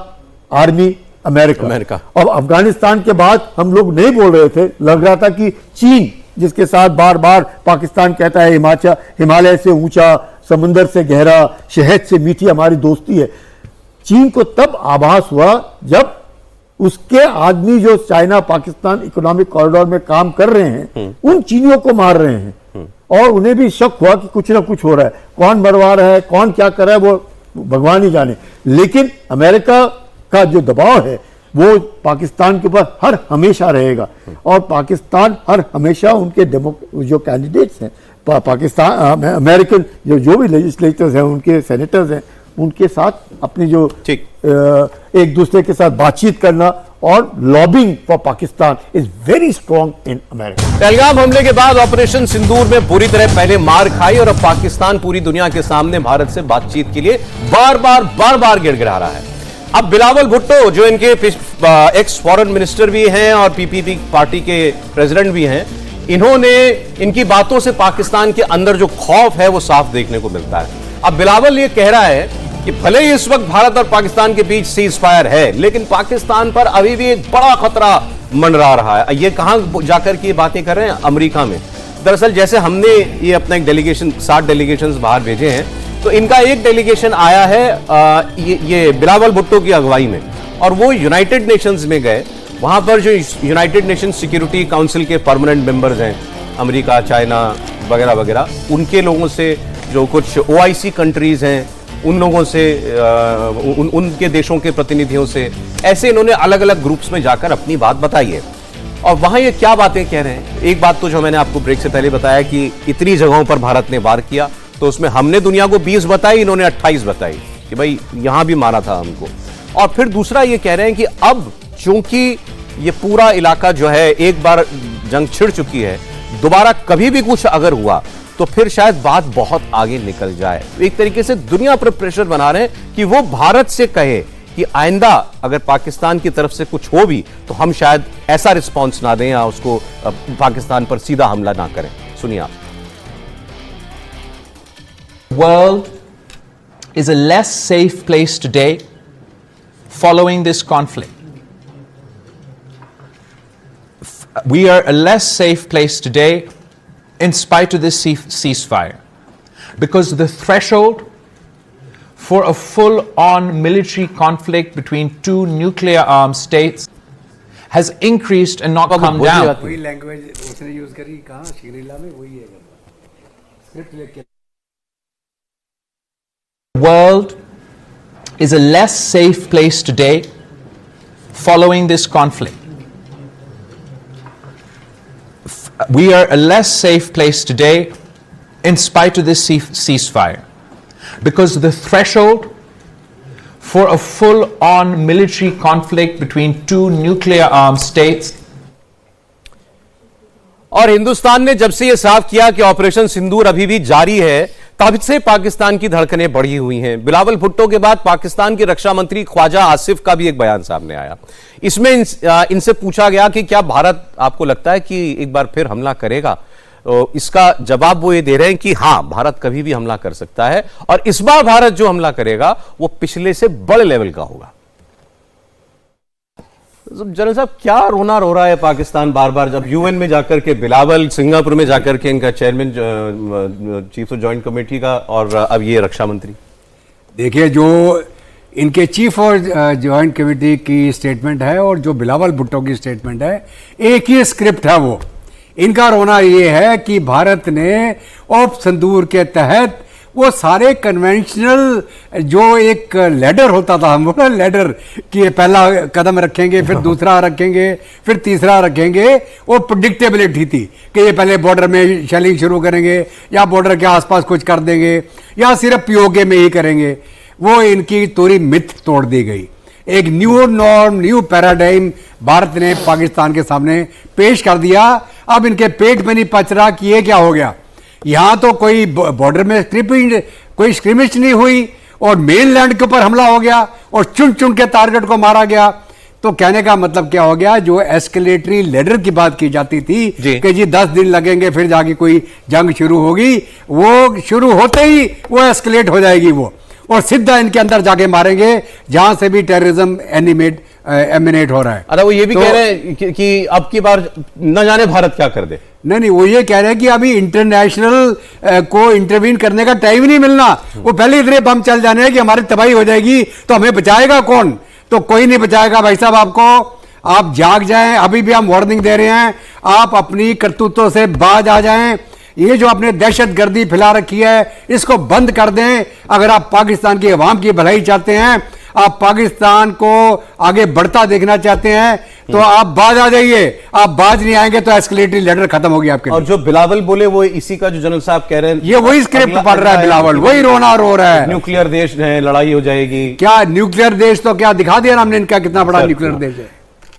आर्मी, अमेरिका। अब अफगानिस्तान के बाद हम लोग नहीं बोल रहे थे, लग रहा था कि चीन, जिसके साथ बार बार पाकिस्तान कहता है हिमालय से ऊंचा, समुंदर से गहरा, शहद से मीठी हमारी दोस्ती है। चीन को तब आभास हुआ जब उसके आदमी जो चाइना पाकिस्तान इकोनॉमिक कॉरिडोर में काम कर रहे हैं, उन चीनियों को मार रहे हैं, और उन्हें भी शक हुआ कि कुछ ना कुछ हो रहा है। कौन मरवा रहा है, कौन क्या कर रहा है, वो भगवान ही जाने। लेकिन अमेरिका का जो दबाव है वो पाकिस्तान के ऊपर हर हमेशा रहेगा, और पाकिस्तान हर हमेशा उनके जो कैंडिडेट्स हैं पाकिस्तान अमेरिकन जो भी लेजिस्लेटर्स हैं, उनके सेनेटर्स हैं, उनके साथ अपनी जो एक दूसरे के साथ बातचीत करना और lobbying for Pakistan is very strong in America. Pahalgam हमले के बाद ऑपरेशन सिंदूर में बुरी तरह पहले मार खाई, और अब पाकिस्तान पूरी दुनिया के सामने भारत से बातचीत के लिए बार बार गिड़गिड़ा रहा है। अब बिलावल भुट्टो, जो इनके एक्स फॉरेन मिनिस्टर भी हैं और पीपीपी पार्टी के प्रेसिडेंट भी हैं, इन्होंने इनकी बातों से पाकिस्तान के अंदर जो खौफ है वो साफ देखने को मिलता है। अब बिलावल ये कह रहा है कि भले ही इस वक्त भारत और पाकिस्तान के बीच सीज फायर है, लेकिन पाकिस्तान पर अभी भी एक बड़ा खतरा मंडरा रहा है। ये कहां जाकर की बातें कर रहे हैं? अमेरिका में। दरअसल जैसे हमने ये अपना एक डेलीगेशन 60 डेलीगेशन बाहर भेजे हैं, तो इनका एक डेलीगेशन आया है ये बिलावल भुट्टो की अगुवाई में, और वो यूनाइटेड नेशंस में गए। वहां पर जो यूनाइटेड नेशन सिक्योरिटी काउंसिल के परमानेंट मेंबर्स हैं, अमेरिका, चाइना वगैरह वगैरह, उनके लोगों से, जो कुछ OIC कंट्रीज हैं उन लोगों से, उनके देशों के प्रतिनिधियों से, ऐसे इन्होंने अलग अलग ग्रुप्स में जाकर अपनी बात बताई है। और वहां ये क्या बातें कह रहे हैं? एक बात तो जो मैंने आपको ब्रेक से पहले बताया कि इतनी जगहों पर भारत ने वार किया, तो उसमें हमने दुनिया को 20 बताई, इन्होंने 28 बताई कि भाई यहां भी मारा था हमको। और फिर दूसरा ये कह रहे हैं कि अब चूंकि ये पूरा इलाका जो है एक बार जंग छिड़ चुकी है, दोबारा कभी भी कुछ अगर हुआ तो फिर शायद बात बहुत आगे निकल जाए। एक तरीके से दुनिया पर प्रेशर बना रहे हैं कि वो भारत से कहे कि आइंदा अगर पाकिस्तान की तरफ से कुछ हो भी तो हम शायद ऐसा रिस्पॉन्स ना दें या उसको पाकिस्तान पर सीधा हमला ना करें। सुनिए आप। World is a less safe place today following this conflict. We are a less safe place today in spite of this ceasefire, because the threshold for a full-on military conflict between two nuclear-armed states has increased and not come down. वही language उसने use करी कहाँ श्रीलीला में, वही है script लेके। World is a less safe place today following this conflict. We are a less safe place today in spite of this ceasefire, because the threshold for a full-on military conflict between two nuclear-armed states. और हिंदुस्तान ने जब से यह साफ किया कि operation सिंदूर अभी भी जारी है, तब से पाकिस्तान की धड़कनें बढ़ी हुई हैं। बिलावल भुट्टो के बाद पाकिस्तान के रक्षा मंत्री ख्वाजा आसिफ का भी एक बयान सामने आया। इसमें इनसे पूछा गया कि क्या भारत आपको लगता है कि एक बार फिर हमला करेगा? तो इसका जवाब वो ये दे रहे हैं कि हां, भारत कभी भी हमला कर सकता है और इस बार भारत जो हमला करेगा वो पिछले से बड़े लेवल का होगा। जनरल साहब, क्या रोना रो रहा है पाकिस्तान बार बार, जब यूएन में जाकर के बिलावल, सिंगापुर में जाकर के इनका chairman chief of joint committee का, और अब ये रक्षा मंत्री। देखिए, जो इनके चीफ और जॉइंट कमेटी की स्टेटमेंट है और जो बिलावल भुट्टो की स्टेटमेंट है, एक ही स्क्रिप्ट है। वो इनका रोना ये है कि भारत ने ऑप सिंदूर के तहत वो सारे कन्वेंशनल जो एक लैडर होता था, हम बोला लैडर कि पहला कदम रखेंगे, फिर दूसरा रखेंगे, फिर तीसरा रखेंगे, वो प्रेडिक्टेबिलिटी थी कि ये पहले बॉर्डर में शेलिंग शुरू करेंगे या बॉर्डर के आसपास कुछ कर देंगे या सिर्फ पीओके में ही करेंगे। वो इनकी पूरी मिथ तोड़ दी गई। एक new norm, new paradigm Bharat ने पाकिस्तान के सामने पेश कर दिया। अब इनके पेट में नहीं पच रहा कि ये क्या हो गया। यहां तो कोई बॉर्डर में कोई स्क्रिमिश नहीं हुई और मेन लैंड के ऊपर हमला हो गया और चुन चुन के टारगेट को मारा गया। तो कहने का मतलब क्या हो गया, जो एस्केलेटरी लेडर की बात की जाती थी कि जी 10 दिन लगेंगे फिर जाके कोई जंग शुरू होगी, वो शुरू होते ही वो एस्केलेट हो जाएगी वो, और सीधा इनके अंदर जाके मारेंगे जहां से भी टेररिज्म एमिनेट हो रहा है। अरे वो ये भी कह रहे हैं कि अब की बार न जाने भारत क्या कर दे। नहीं, वो ये कह रहे हैं कि अभी इंटरनेशनल को इंटरवीन करने का टाइम नहीं मिलना। वो पहले इतने बम चल जाने हैं कि हमारी तबाही हो जाएगी, तो हमें बचाएगा कौन? तो कोई नहीं बचाएगा भाई साहब आपको। आप जाग जाएं, अभी भी हम वार्निंग दे रहे हैं, आप अपनी करतूतों से बाज आ जाएं। ये जो आपने दहशतगर्दी फैला रखी है, इसको बंद कर दें। अगर आप पाकिस्तान की अवाम की भलाई चाहते हैं, आप पाकिस्तान को आगे बढ़ता देखना चाहते हैं, तो आप बाज आ जाइए। आप बाज नहीं आएंगे तो एस्केलेटरी लेडर खत्म हो गया आपके। और जो बिलावल बोले वो इसी का, जो जनरल साहब कह रहे हैं, ये वही स्क्रिप्ट पढ़ रहा है बिलावल, वही रोना रो रहा है। न्यूक्लियर देश है, लड़ाई हो जाएगी। क्या न्यूक्लियर देश? तो क्या दिखा दिया हमने इनका कितना बड़ा न्यूक्लियर देश है।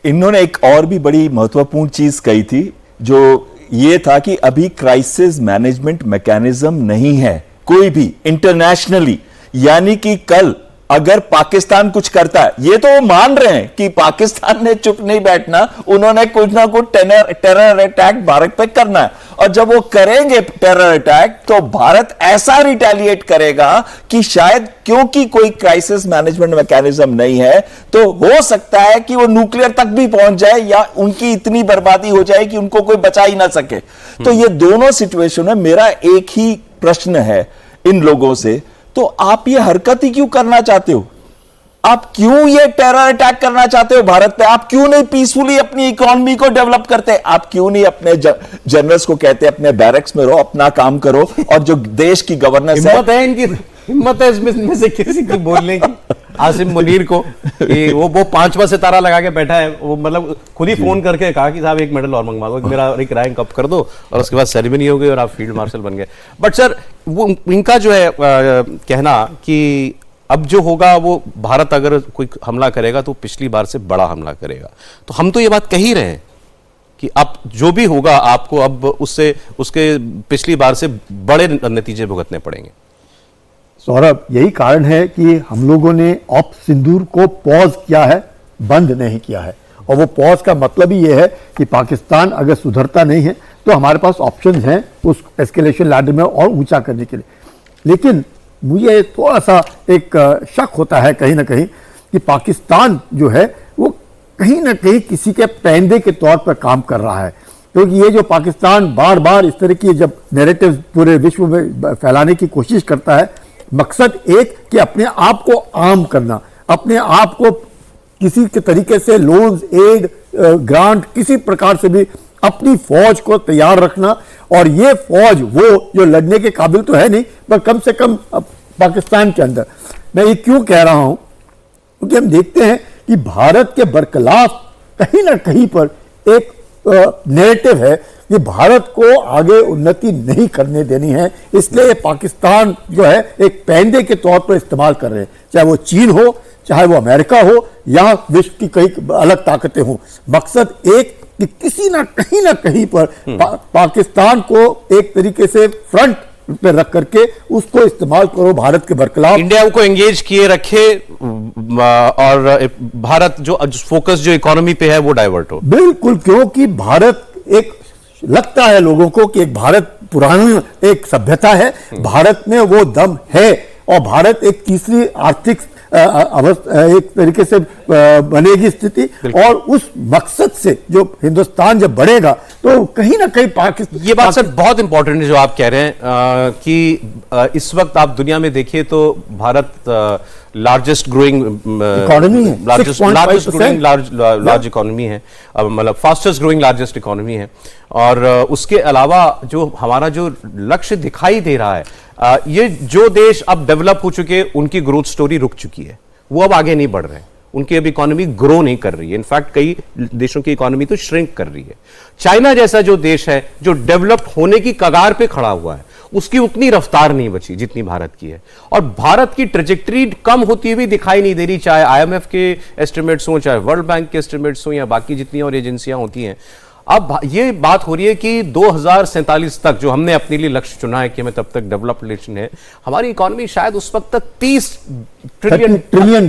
इन्होंने एक और भी बड़ी महत्वपूर्ण चीज कही थी, जो ये था कि अभी क्राइसिस मैनेजमेंट मैकेनिज्म नहीं है कोई भी इंटरनेशनली। यानी कि कल अगर पाकिस्तान कुछ करता है, ये तो वो मान रहे हैं कि पाकिस्तान ने चुप नहीं बैठना, उन्होंने कुछ ना कुछ टेरर अटैक भारत पे करना है, और जब वो करेंगे टेरर अटैक तो भारत ऐसा रिटेलिएट करेगा कि शायद, क्योंकि कोई क्राइसिस मैनेजमेंट मैकेनिज्म नहीं है, तो हो सकता है कि वो न्यूक्लियर तक भी पहुंच जाए या उनकी इतनी बर्बादी हो जाए कि उनको कोई बचा ही ना सके। तो ये दोनों सिचुएशन में मेरा एक ही प्रश्न है इन लोगों से, तो आप ये हरकत ही क्यों करना चाहते हो? आप क्यों ये टेरर अटैक करना चाहते हो भारत पे? आप क्यों नहीं पीसफुली अपनी इकोनॉमी को डेवलप करते? आप क्यों नहीं अपने जनरल्स को कहते अपने बैरक्स में रहो, अपना काम करो, और जो देश की गवर्नेंस है इनकी हिम्मत है इसमें से किसी को बोलने की, आसिम मुनीर को, कि वो 5वां सितारा लगा के बैठा है। वो मतलब खुद ही फोन करके कहा कि साहब एक मेडल और मंगवा दो, मेरा एक रैंक अप कर दो, और उसके बाद सेरेमनी हो गई और आप फील्ड मार्शल बन गए। बट सर, वो इनका जो है कहना कि अब जो होगा वो भारत अगर कोई हमला करेगा तो पिछली बार से बड़ा हमला करेगा। तो हम तो ये बात कह ही रहे हैं कि अब जो भी होगा आपको अब उससे उसके पिछली बार से बड़े नतीजे भुगतने पड़ेंगे? सौरभ, यही कारण है कि हम लोगों ने ऑपरेशन सिंदूर को पॉज किया है, बंद नहीं किया है। और वो पॉज का मतलब ही ये है कि पाकिस्तान अगर सुधरता नहीं है तो हमारे पास ऑप्शंस हैं उस एस्केलेशन लैडर में और ऊंचा करने के लिए। लेकिन मुझे थोड़ा सा एक शक होता है कहीं ना कहीं कि पाकिस्तान जो है वो कहीं ना कहीं किसी के पैंदे के तौर पर काम कर रहा है, क्योंकि ये जो पाकिस्तान बार बार इस तरह की जब नैरेटिव पूरे विश्व में फैलाने की कोशिश करता है, मकसद एक कि अपने आप को आम करना, अपने आप को किसी के तरीके से लोन्स, एड, ग्रांट, किसी प्रकार से भी अपनी फौज को तैयार रखना। और ये फौज वो जो लड़ने के काबिल तो है नहीं, पर कम से कम पाकिस्तान के अंदर। मैं ये क्यों कह रहा हूं, क्योंकि हम देखते हैं कि भारत के बरखिलाफ कहीं ना कहीं पर एक नैरेटिव है कि भारत को आगे उन्नति नहीं करने देनी है, इसलिए पाकिस्तान जो है एक पैंदे के तौर पर इस्तेमाल कर रहे हैं, चाहे वो चीन हो, चाहे वो अमेरिका हो या विश्व की कई अलग ताकतें हों। मकसद एक कि किसी ना कहीं पर पाकिस्तान को एक तरीके से फ्रंट पे रख करके उसको इस्तेमाल करो भारत के बरखिलाफ। इंडिया को एंगेज किए रखे और भारत जो फोकस जो इकोनॉमी पे है वो डाइवर्ट हो। बिल्कुल, क्योंकि भारत एक लगता है लोगों को कि एक भारत पुरानी एक सभ्यता है, भारत में वो दम है और भारत एक तीसरी आर्थिक एक तरीके से बनेगी स्थिति। और उस मकसद से जो हिंदुस्तान जब बढ़ेगा तो कहीं ना कहीं पाकिस्तान, ये बात सर बहुत इंपॉर्टेंट है जो आप कह रहे हैं कि इस वक्त आप दुनिया में देखिए तो भारत लार्जेस्ट ग्रोइंग इकोनॉमी है, लार्जेस्ट ग्रोइंग लार्ज इकोनॉमी है, मतलब फास्टेस्ट ग्रोइंग लार्जेस्ट इकोनॉमी है। और उसके अलावा जो हमारा जो लक्ष्य दिखाई दे रहा है, ये जो देश अब डेवलप हो चुके हैं उनकी ग्रोथ स्टोरी रुक चुकी है, वो अब आगे नहीं बढ़ रहे हैं, उनकी अब इकोनॉमी ग्रो नहीं कर रही है। इनफैक्ट कई देशों की इकोनॉमी तो श्रिंक कर रही है। चाइना जैसा जो देश है जो डेवलप होने की कगार पे खड़ा हुआ है, उसकी उतनी रफ्तार नहीं बची जितनी भारत की है। और भारत की ट्रेजेक्टरी कम होती हुई दिखाई नहीं दे रही, चाहे आईएमएफ के एस्टिमेट्स हों, चाहे वर्ल्ड बैंक के एस्टिमेट्स हों या बाकी जितनी और एजेंसियां होती हैं। अब ये बात हो रही है कि 2047 तक जो हमने अपने लिए लक्ष्य चुना है कि हमें तब तक डेवलपमेंट है, हमारी इकोनॉमी शायद उस वक्त तक 30 ट्रिलियन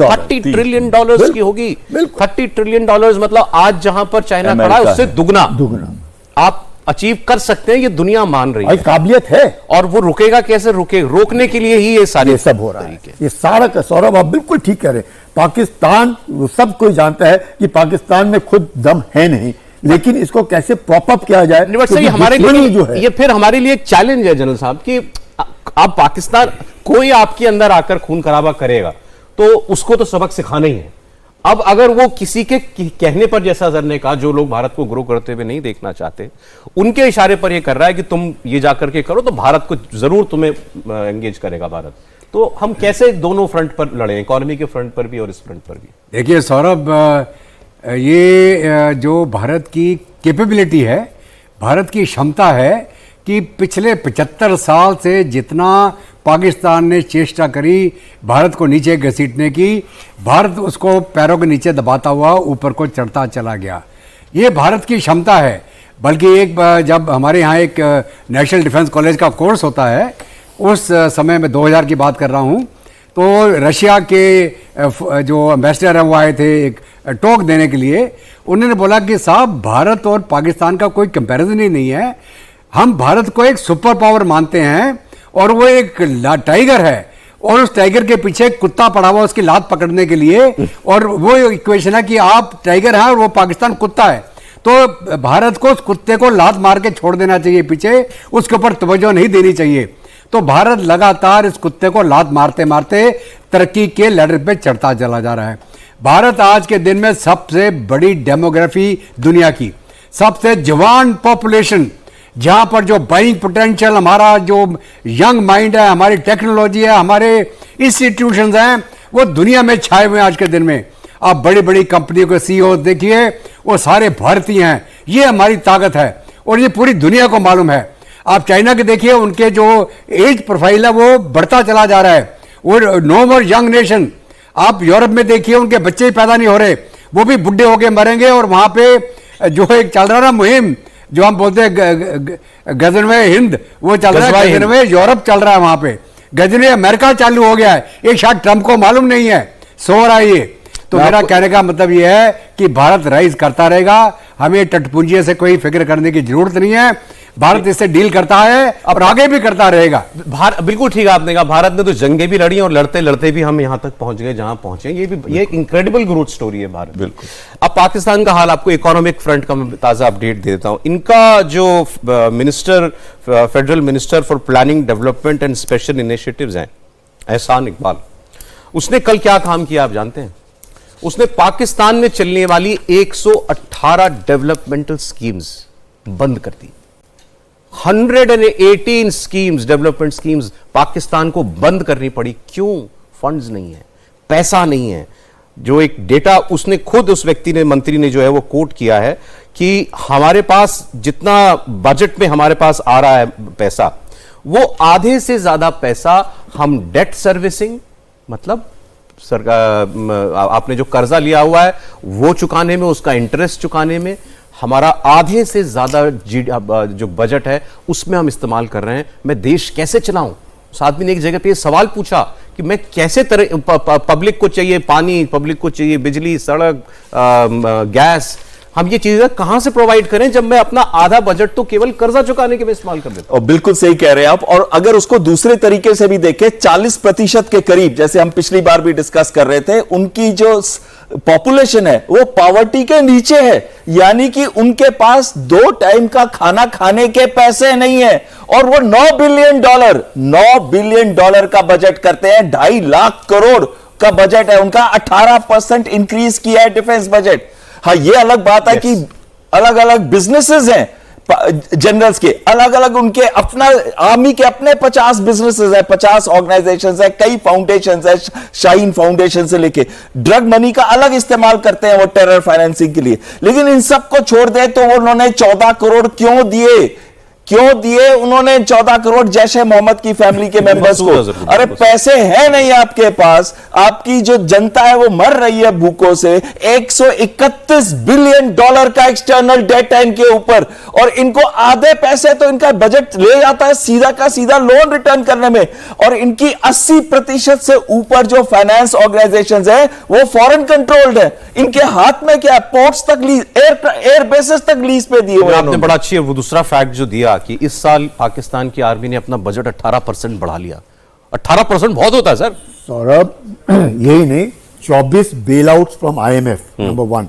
डॉलर्स की होगी। 30 ट्रिलियन डॉलर्स मतलब आज जहां पर चाइना खड़ा है उससे दुगना आप अचीव कर सकते हैं, ये दुनिया मान रही है, काबिलियत है। और वो रुकेगा कैसे? रोकने के लिए ही ये सारे सब हो रहा है। ये सारा का सौरभ आप बिल्कुल ठीक कह रहे हैं। पाकिस्तान, सब कोई जानता है कि पाकिस्तान में खुद दम है नहीं, लेकिन इसको कैसे प्रॉप अप किया जाए, हमारे लिए जो है ये फिर हमारे लिए एक चैलेंज है जनरल साहब कि आप पाकिस्तान कोई आपके अंदर आकर खून खराबा करेगा तो उसको तो सबक सिखाना ही है। अब अगर वो किसी के कहने पर, जैसा सर ने कहा, जो लोग भारत को ग्रो करते हुए नहीं देखना चाहते उनके इशारे पर ये कर रहा है कि तुम ये जाकर के करो तो भारत को जरूर तुम्हें एंगेज करेगा भारत। तो हम कैसे दोनों फ्रंट पर लड़े, इकोनॉमी के फ्रंट पर भी और इस फ्रंट पर भी? देखिए सौरभ, ये जो भारत की कैपेबिलिटी है, भारत की क्षमता है कि पिछले 75 साल से जितना पाकिस्तान ने चेष्टा करी भारत को नीचे घसीटने की, भारत उसको पैरों के नीचे दबाता हुआ ऊपर को चढ़ता चला गया। ये भारत की क्षमता है। बल्कि एक जब हमारे यहाँ एक नेशनल डिफेंस कॉलेज का कोर्स होता है, उस समय में 2000 की बात कर रहा हूँ, तो रशिया के जो एम्बेसडर हैं वो आए थे एक टॉक देने के लिए। उन्होंने बोला कि साहब, भारत और पाकिस्तान का कोई कंपैरिजन ही नहीं है, हम भारत को एक सुपर पावर मानते हैं और वो एक टाइगर है और उस टाइगर के पीछे कुत्ता पड़ा हुआ उसकी लात पकड़ने के लिए, और वो इक्वेशन है कि आप टाइगर हैं और वो पाकिस्तान कुत्ता है, तो भारत को उस कुत्ते को लात मार के छोड़ देना चाहिए पीछे, उसके ऊपर तवज्जो नहीं देनी चाहिए। तो भारत लगातार इस कुत्ते को लात मारते मारते तरक्की के लैडर पे चढ़ता चला जा रहा है। भारत आज के दिन में सबसे बड़ी डेमोग्राफी दुनिया की, सबसे जवान पॉपुलेशन, जहां पर जो बाइंग पोटेंशियल, हमारा जो यंग माइंड है, हमारी टेक्नोलॉजी है, हमारे इंस्टीट्यूशंस हैं, वो दुनिया में छाए हुए हैं आज के दिन में। आप बड़ी बड़ी कंपनियों के सीईओ देखिए, वो सारे भारतीय हैं। ये हमारी ताकत है और ये पूरी दुनिया को मालूम है। आप चाइना के देखिए, उनके जो एज प्रोफाइल है वो बढ़ता चला जा रहा है, वो नो मोर यंग नेशन। आप यूरोप में देखिए, उनके बच्चे ही पैदा नहीं हो रहे, वो भी बुढ़े होके मरेंगे और वहां पे जो एक चल रहा ना मुहिम, जो हम बोलते हैं गजनवे हिंद, वो चल रहा है, गजनवे यूरोप चल रहा है, वहां पे गजनवे अमेरिका चालू हो गया है। ये शायद ट्रंप को मालूम नहीं है, सो रहा है ये। तो मेरा कहने का मतलब ये है कि भारत राइज करता रहेगा, हमें तटपुंजी से कोई फिक्र करने की जरूरत नहीं है। भारत इससे डील करता है और आगे भी करता रहेगा। बिल्कुल ठीक है आपने कहा, भारत ने तो जंगें भी लड़ी और लड़ते लड़ते भी हम यहां तक पहुंच गए जहां पहुंचे। ये एक इंक्रेडिबल ग्रोथ स्टोरी है भारत। बिल्कुल। अब पाकिस्तान का हाल, आपको इकोनॉमिक फ्रंट का मैं ताजा अपडेट दे देता हूं। इनका जो minister, federal minister for planning development and special initiatives हैं, एहसान इकबाल, उसने कल क्या काम किया आप जानते हैं? उसने पाकिस्तान में चलने वाली 118 डेवलपमेंटल स्कीम्स बंद कर दी। 118 स्कीम्स, डेवलपमेंट स्कीम्स पाकिस्तान को बंद करनी पड़ी। क्यों? फंड्स नहीं है, पैसा नहीं है। जो एक डेटा उसने खुद, उस व्यक्ति ने, मंत्री ने जो है वो कोट किया है कि हमारे पास जितना बजट में हमारे पास आ रहा है पैसा, वो आधे से ज्यादा पैसा हम डेट सर्विसिंग, मतलब सरकार, आपने जो कर्जा लिया हुआ है वो चुकाने में, उसका इंटरेस्ट चुकाने में, हमारा आधे से ज्यादा जो बजट है उसमें हम इस्तेमाल कर रहे हैं। मैं देश कैसे चलाऊं? उस आदमी ने एक जगह पे सवाल पूछा कि मैं कैसे पब्लिक को चाहिए पानी, पब्लिक को चाहिए बिजली, सड़क, गैस, हम ये चीजें कहां से प्रोवाइड करें जब मैं अपना आधा बजट तो केवल कर्जा चुकाने के में इस्तेमाल कर देता हूं। और बिल्कुल सही कह रहे हैं आप। और अगर उसको दूसरे तरीके से भी देखें, 40% के करीब, जैसे हम पिछली बार भी डिस्कस कर रहे थे, उनकी जो पॉपुलेशन है वो पॉवर्टी के नीचे है, यानी कि उनके पास 2 टाइम का खाना खाने के पैसे नहीं है। और वो $9 बिलियन का बजट करते हैं। 2.5 लाख करोड़ का बजट है उनका। 18% इंक्रीज किया है डिफेंस बजट। हाँ, ये अलग बात है कि अलग अलग बिजनेसेस हैं जनरल्स के, अलग अलग उनके अपना, आर्मी के अपने 50 बिजनेसेस हैं, 50 ऑर्गेनाइजेशंस हैं, कई फाउंडेशंस हैं, शाहीन फाउंडेशन से लेके। ड्रग मनी का अलग इस्तेमाल करते हैं वो टेरर फाइनेंसिंग के लिए। लेकिन इन सबको छोड़ दे तो उन्होंने 14 करोड़ क्यों दिए उन्होंने 14 करोड़ जैश ए मोहम्मद की फैमिली के मेंबर्स को? अरे पैसे हैं नहीं आपके पास, आपकी जो जनता है वो मर रही है भूखों से। $131 बिलियन का एक्सटर्नल डेट है इनके ऊपर, और इनको आधे पैसे तो इनका बजट ले जाता है सीधा का सीधा लोन रिटर्न करने में। और इनकी 80% से ऊपर जो फाइनेंस ऑर्गेनाइजेशंस है वो फॉरेन कंट्रोल्ड है। इनके हाथ में क्या, पोर्ट्स तक लीज, एयर बेसेस तक लीज पे दिए हुए। आपने बड़ा अच्छी वो दूसरा फैक्ट जो दिया कि इस साल पाकिस्तान की आर्मी ने अपना बजट 18% बढ़ा लिया। 18% बहुत होता है सर। सौरभ, यही नहीं, 24 bail out from IMF, number 1।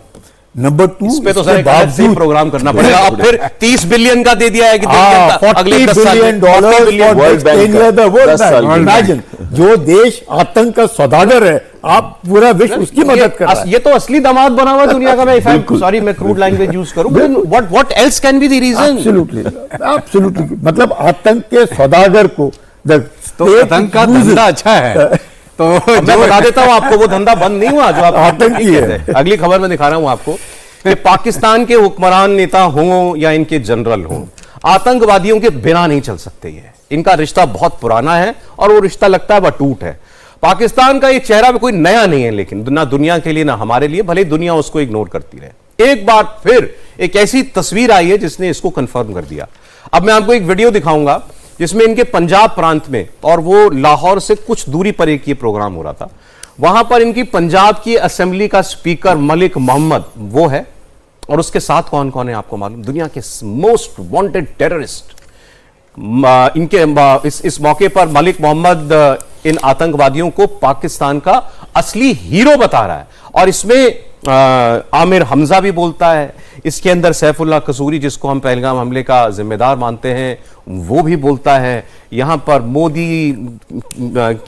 Number 2, इस पे तो सर अलग से प्रोग्राम करना पड़ेगा। अब फिर 30 बिलियन का दे दिया है कि अगले 10 साल इमेजिन, जो देश आतंक का सौदागर है, आप पूरा विश्व उसकी मदद कर रहा है। ये तो असली दामाद बना हुआ दुनिया का। मैं सॉरी, मैं क्रूड लैंग्वेज यूज करूं, what else can be the reason? Absolutely, मतलब आतंक के सौदागर को, तो आतंक का धंधा अच्छा है तो मैं बता देता हूं आपको, वो धंधा बंद नहीं हुआ जो आप आतंकी है। अगली खबर में दिखा रहा हूं आपको कि पाकिस्तान के हुक्मरान नेता हों या इनके जनरल हों, आतंकवादियों के बिना नहीं चल सकते। ये इनका रिश्ता बहुत पुराना है और वो रिश्ता लगता है बटूट है। पाकिस्तान का ये चेहरा भी कोई नया नहीं है, लेकिन ना दुनिया के लिए ना हमारे लिए, भले दुनिया उसको इग्नोर करती रहे। एक बार फिर एक ऐसी तस्वीर आई है जिसने इसको कंफर्म कर दिया। अब मैं आपको एक वीडियो दिखाऊंगा जिसमें इनके पंजाब प्रांत में, और वो लाहौर से कुछ दूरी पर एक ये प्रोग्राम हो रहा था, वहां पर इनकी पंजाब की असेंबली का स्पीकर मलिक मोहम्मद वो है, और उसके साथ कौन कौन है आपको मालूम? दुनिया के मोस्ट वांटेड टेररिस्ट। इनके इस मौके पर मलिक मोहम्मद इन आतंकवादियों को पाकिस्तान का असली हीरो बता रहा है। और इसमें आमिर हमजा भी बोलता है, इसके अंदर सैफुल्लाह कसूरी, जिसको हम पहलगाम हमले का जिम्मेदार मानते हैं, वो भी बोलता है। यहां पर मोदी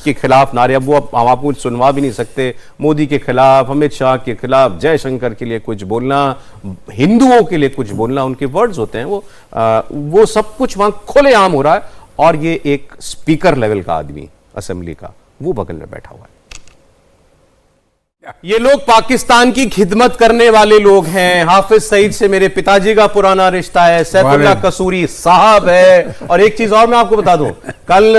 के खिलाफ नारे, अब वो हम आपको सुनवा भी नहीं सकते, मोदी के खिलाफ, अमित शाह के खिलाफ, जयशंकर के लिए कुछ बोलना, हिंदुओं के लिए कुछ बोलना, उनके वर्ड्स होते हैं वो सब कुछ वहां खुलेआम हो रहा है। और ये एक स्पीकर लेवल का आदमी असेंबली का, वो बगल में बैठा हुआ है। ये लोग पाकिस्तान की खिदमत करने वाले लोग हैं। हाफिज सईद से मेरे पिताजी का पुराना रिश्ता है, सैफुल्लाह कसूरी साहब है। और एक चीज और मैं आपको बता दूं, कल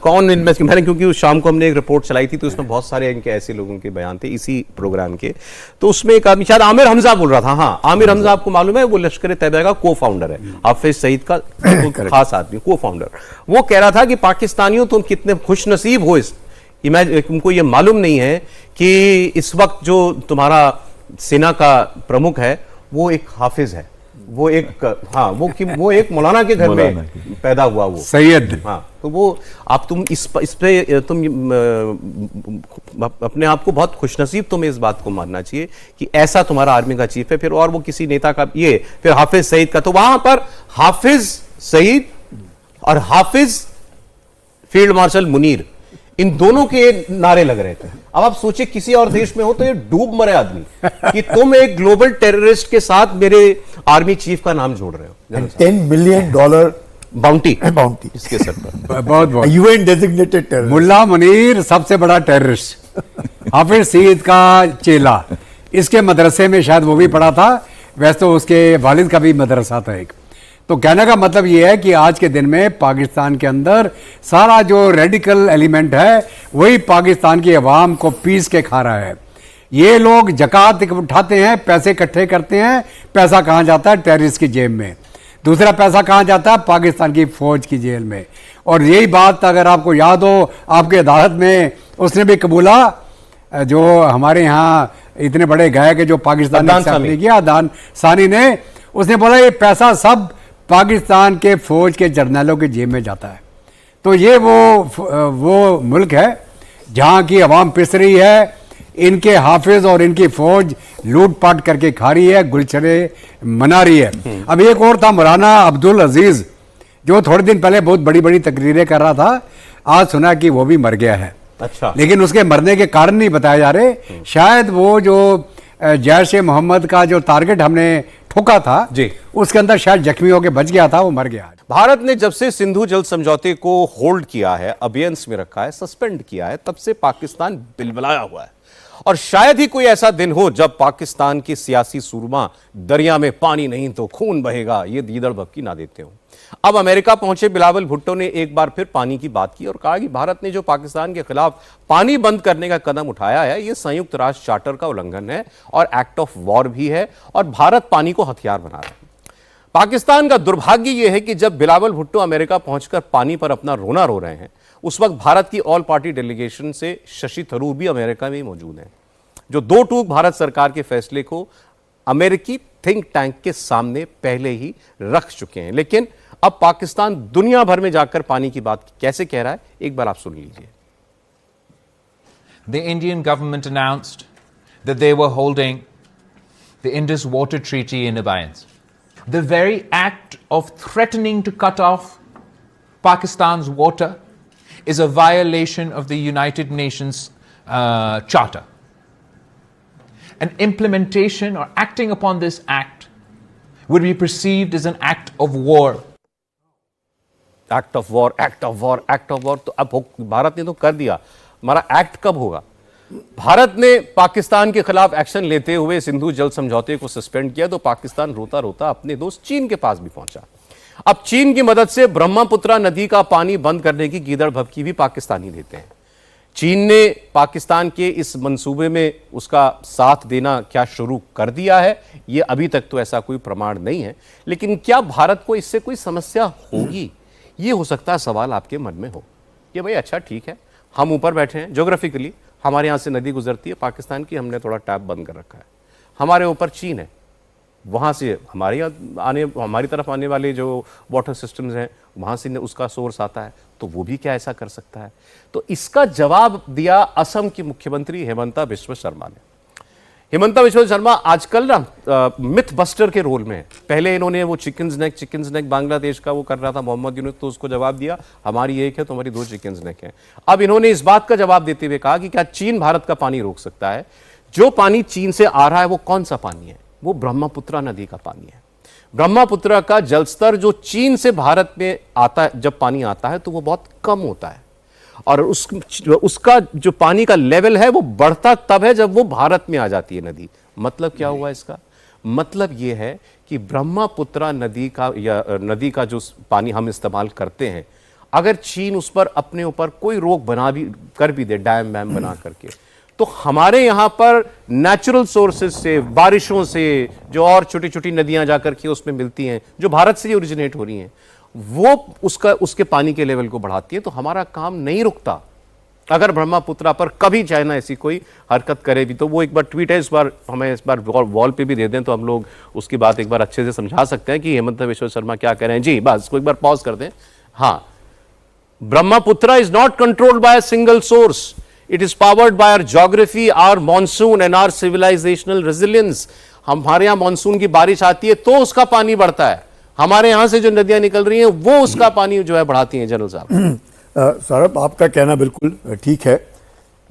कौन इनमें से, मैंने क्योंकि उस शाम को हमने एक रिपोर्ट चलाई थी तो उसमें बहुत सारे इनके ऐसे लोगों के बयान थे इसी प्रोग्राम के। तो उसमें एक आदमी शायद आमिर हमजा बोल रहा था। हाँ, आमिर हमजा आपको मालूम है, वो लश्कर तैयबा का को फाउंडर है, हाफिज सईद का खास आदमी, को फाउंडर। वो कह रहा था कि पाकिस्तानियों तुम कितने खुश नसीब हो, तुमको ये मालूम नहीं है कि इस वक्त जो तुम्हारा सेना का प्रमुख है वो एक हाफिज है, वो एक, हाँ, वो एक मौलाना के घर में पैदा हुआ, वो सैयद। हाँ, तो वो आप तुम इस पे तुम अपने आप को बहुत खुशनसीब, तुम्हें इस बात को मानना चाहिए कि ऐसा तुम्हारा आर्मी का चीफ है। फिर और वो किसी नेता का, ये फिर हाफिज सईद का, तो वहां पर हाफिज सईद और हाफिज फील्ड मार्शल मुनीर, इन दोनों के नारे लग रहे थे। अब आप सोचिए किसी और देश में हो तो ये डूब मरे आदमी कि तुम एक ग्लोबल टेररिस्ट के साथ मेरे आर्मी चीफ का नाम जोड़ रहे हो। $10 मिलियन बाउंटी इसके सर पर। बहुत UN डेजिग्नेटेड टेररिस्ट। मुल्ला मुनीर सबसे बड़ा टेररिस्ट, हाफिज सईद का चेला। इसके मदरसे में शायद वो भी पढ़ा था, वैसे तो उसके वालिद का भी मदरसा था एक। तो कहने का मतलब ये है कि आज के दिन में पाकिस्तान के अंदर सारा जो रेडिकल एलिमेंट है वही पाकिस्तान की अवाम को पीस के खा रहा है। ये लोग जकात उठाते हैं, पैसे इकट्ठे करते हैं, पैसा कहाँ जाता है? टेररिस्ट की जेब में। दूसरा पैसा कहाँ जाता है? पाकिस्तान की फौज की जेल में। और यही बात अगर आपको याद हो, आपके अदालत में उसने भी कबूला, जो हमारे यहाँ इतने बड़े गायक है जो पाकिस्तान ने एक्सेप्ट नहीं किया, अदनान सानी ने, उसने बोला ये पैसा सब पाकिस्तान के फौज के जर्नलों के जेब में जाता है। तो ये वो मुल्क है जहाँ की अवाम पिस रही है, इनके हाफिज और इनकी फौज लूटपाट करके खा रही है, गुलछरे मना रही है। अब एक और था मौलाना अब्दुल अजीज, जो थोड़े दिन पहले बहुत बड़ी बड़ी तकरीरें कर रहा था, आज सुना कि वो भी मर गया है। अच्छा। लेकिन उसके मरने के कारण नहीं बताए जा रहे। शायद वो जो जैश ए मोहम्मद का जो टारगेट हमने ठोका था जी, उसके अंदर शायद जख्मी होकर बच गया था, वो मर गया। भारत ने जब से सिंधु जल समझौते को होल्ड किया है, अबेयंस में रखा है, सस्पेंड किया है, तब से पाकिस्तान बिलबिलाया हुआ है। और शायद ही कोई ऐसा दिन हो जब पाकिस्तान की सियासी सूरमा दरिया में पानी नहीं तो खून बहेगा, ये दीदड़ भपकी ना देते हो। अब अमेरिका पहुंचे बिलावल भुट्टो ने एक बार फिर पानी की बात की और कहा कि भारत ने जो पाकिस्तान के खिलाफ पानी बंद करने का कदम उठाया है, यह संयुक्त राष्ट्र चार्टर का उल्लंघन है और एक्ट ऑफ वॉर भी है, और भारत पानी को हथियार बना रहा है। पाकिस्तान का दुर्भाग्य यह है कि जब बिलावल भुट्टो अमेरिका पहुंचकर पानी पर अपना रोना रो रहे हैं, उस वक्त भारत की ऑल पार्टी डेलीगेशन से शशि थरूर भी अमेरिका में ही मौजूद हैं, जो दो टूक भारत सरकार के फैसले को अमेरिकी थिंक टैंक के सामने पहले ही रख चुके हैं। लेकिन अब पाकिस्तान दुनिया भर में जाकर पानी की बात कैसे कह रहा है, एक बार आप सुन लीजिए। The Indian government announced that they were holding the Indus Water Treaty in abeyance. The very act of threatening to cut off Pakistan's water is a violation of the United Nations Charter. An implementation or acting upon this act would be perceived as an act of war. Act of war, act of war, act of war. तो अब भारत ने तो कर दिया, हमारा act कब होगा? भारत ने पाकिस्तान के खिलाफ एक्शन लेते हुए सिंधु जल समझौते को सस्पेंड किया तो पाकिस्तान रोता रोता अपने दोस्त चीन के पास भी पहुंचा। अब चीन की मदद से ब्रह्मपुत्रा नदी का पानी बंद करने की गीदड़ भभकी भी पाकिस्तानी देते हैं। चीन ने पाकिस्तान के इस मंसूबे में उसका साथ देना क्या शुरू कर दिया है? यह अभी तक तो ऐसा कोई प्रमाण नहीं है, लेकिन क्या भारत को इससे कोई समस्या होगी? ये हो सकता है सवाल आपके मन में हो कि भाई अच्छा ठीक है, हम ऊपर बैठे हैं, ज्योग्राफिकली हमारे यहाँ से नदी गुजरती है पाकिस्तान की, हमने थोड़ा टैप बंद कर रखा है, हमारे ऊपर चीन है, वहाँ से हमारी तरफ आने वाले जो वाटर सिस्टम्स हैं वहाँ से उसका सोर्स आता है, तो वो भी क्या ऐसा कर सकता है? तो इसका जवाब दिया असम की मुख्यमंत्री हेमंता बिस्वा शर्मा ने। हेमंता बिस्वा शर्मा आजकल ना मिथ बस्टर के रोल में है। पहले इन्होंने वो चिकन्स नेक बांग्लादेश का वो कर रहा था मोहम्मद यूनुस, तो उसको जवाब दिया हमारी एक है तुम्हारी दो चिकन्स नेक है। अब इन्होंने इस बात का जवाब देते हुए कहा कि क्या चीन भारत का पानी रोक सकता है? जो पानी चीन से आ रहा है वो कौन सा पानी है? वो ब्रह्मपुत्रा नदी का पानी है। ब्रह्मपुत्रा का जलस्तर जो चीन से भारत में आता है, जब पानी आता है तो वो बहुत कम होता है, और उसका जो पानी का लेवल है वो बढ़ता तब है जब वो भारत में आ जाती है नदी। मतलब क्या हुआ इसका? मतलब ये है कि ब्रह्मपुत्रा नदी का या नदी का जो पानी हम इस्तेमाल करते हैं, अगर चीन उस पर अपने ऊपर कोई रोक बना भी कर भी दे, डैम वैम बना करके, तो हमारे यहां पर नेचुरल सोर्सेज से, बारिशों से, जो और छोटी छोटी नदियां जाकर के उसमें मिलती हैं, जो भारत से ही ओरिजिनेट हो रही हैं, वो उसके पानी के लेवल को बढ़ाती है। तो हमारा काम नहीं रुकता। अगर ब्रह्मपुत्रा पर कभी चाइना ऐसी कोई हरकत करे भी, तो वो एक बार ट्वीट है, इस बार हमें इस बार वॉल पे भी दे दें तो हम लोग उसकी बात एक बार अच्छे से समझा सकते हैं कि हेमंत विश्व शर्मा क्या कह रहे हैं। जी बस इसको एक बार पॉज कर दें। हाँ, Brahmaputra is not controlled by a single source, it is powered by our geography, our monsoon and our civilisational resilience. हमारे यहां मॉनसून की बारिश आती है तो उसका पानी बढ़ता है, हमारे यहां से जो नदियां निकल रही हैं वो उसका पानी जो है बढ़ाती हैं। जनरल साहब, सौरभ आपका कहना बिल्कुल ठीक है।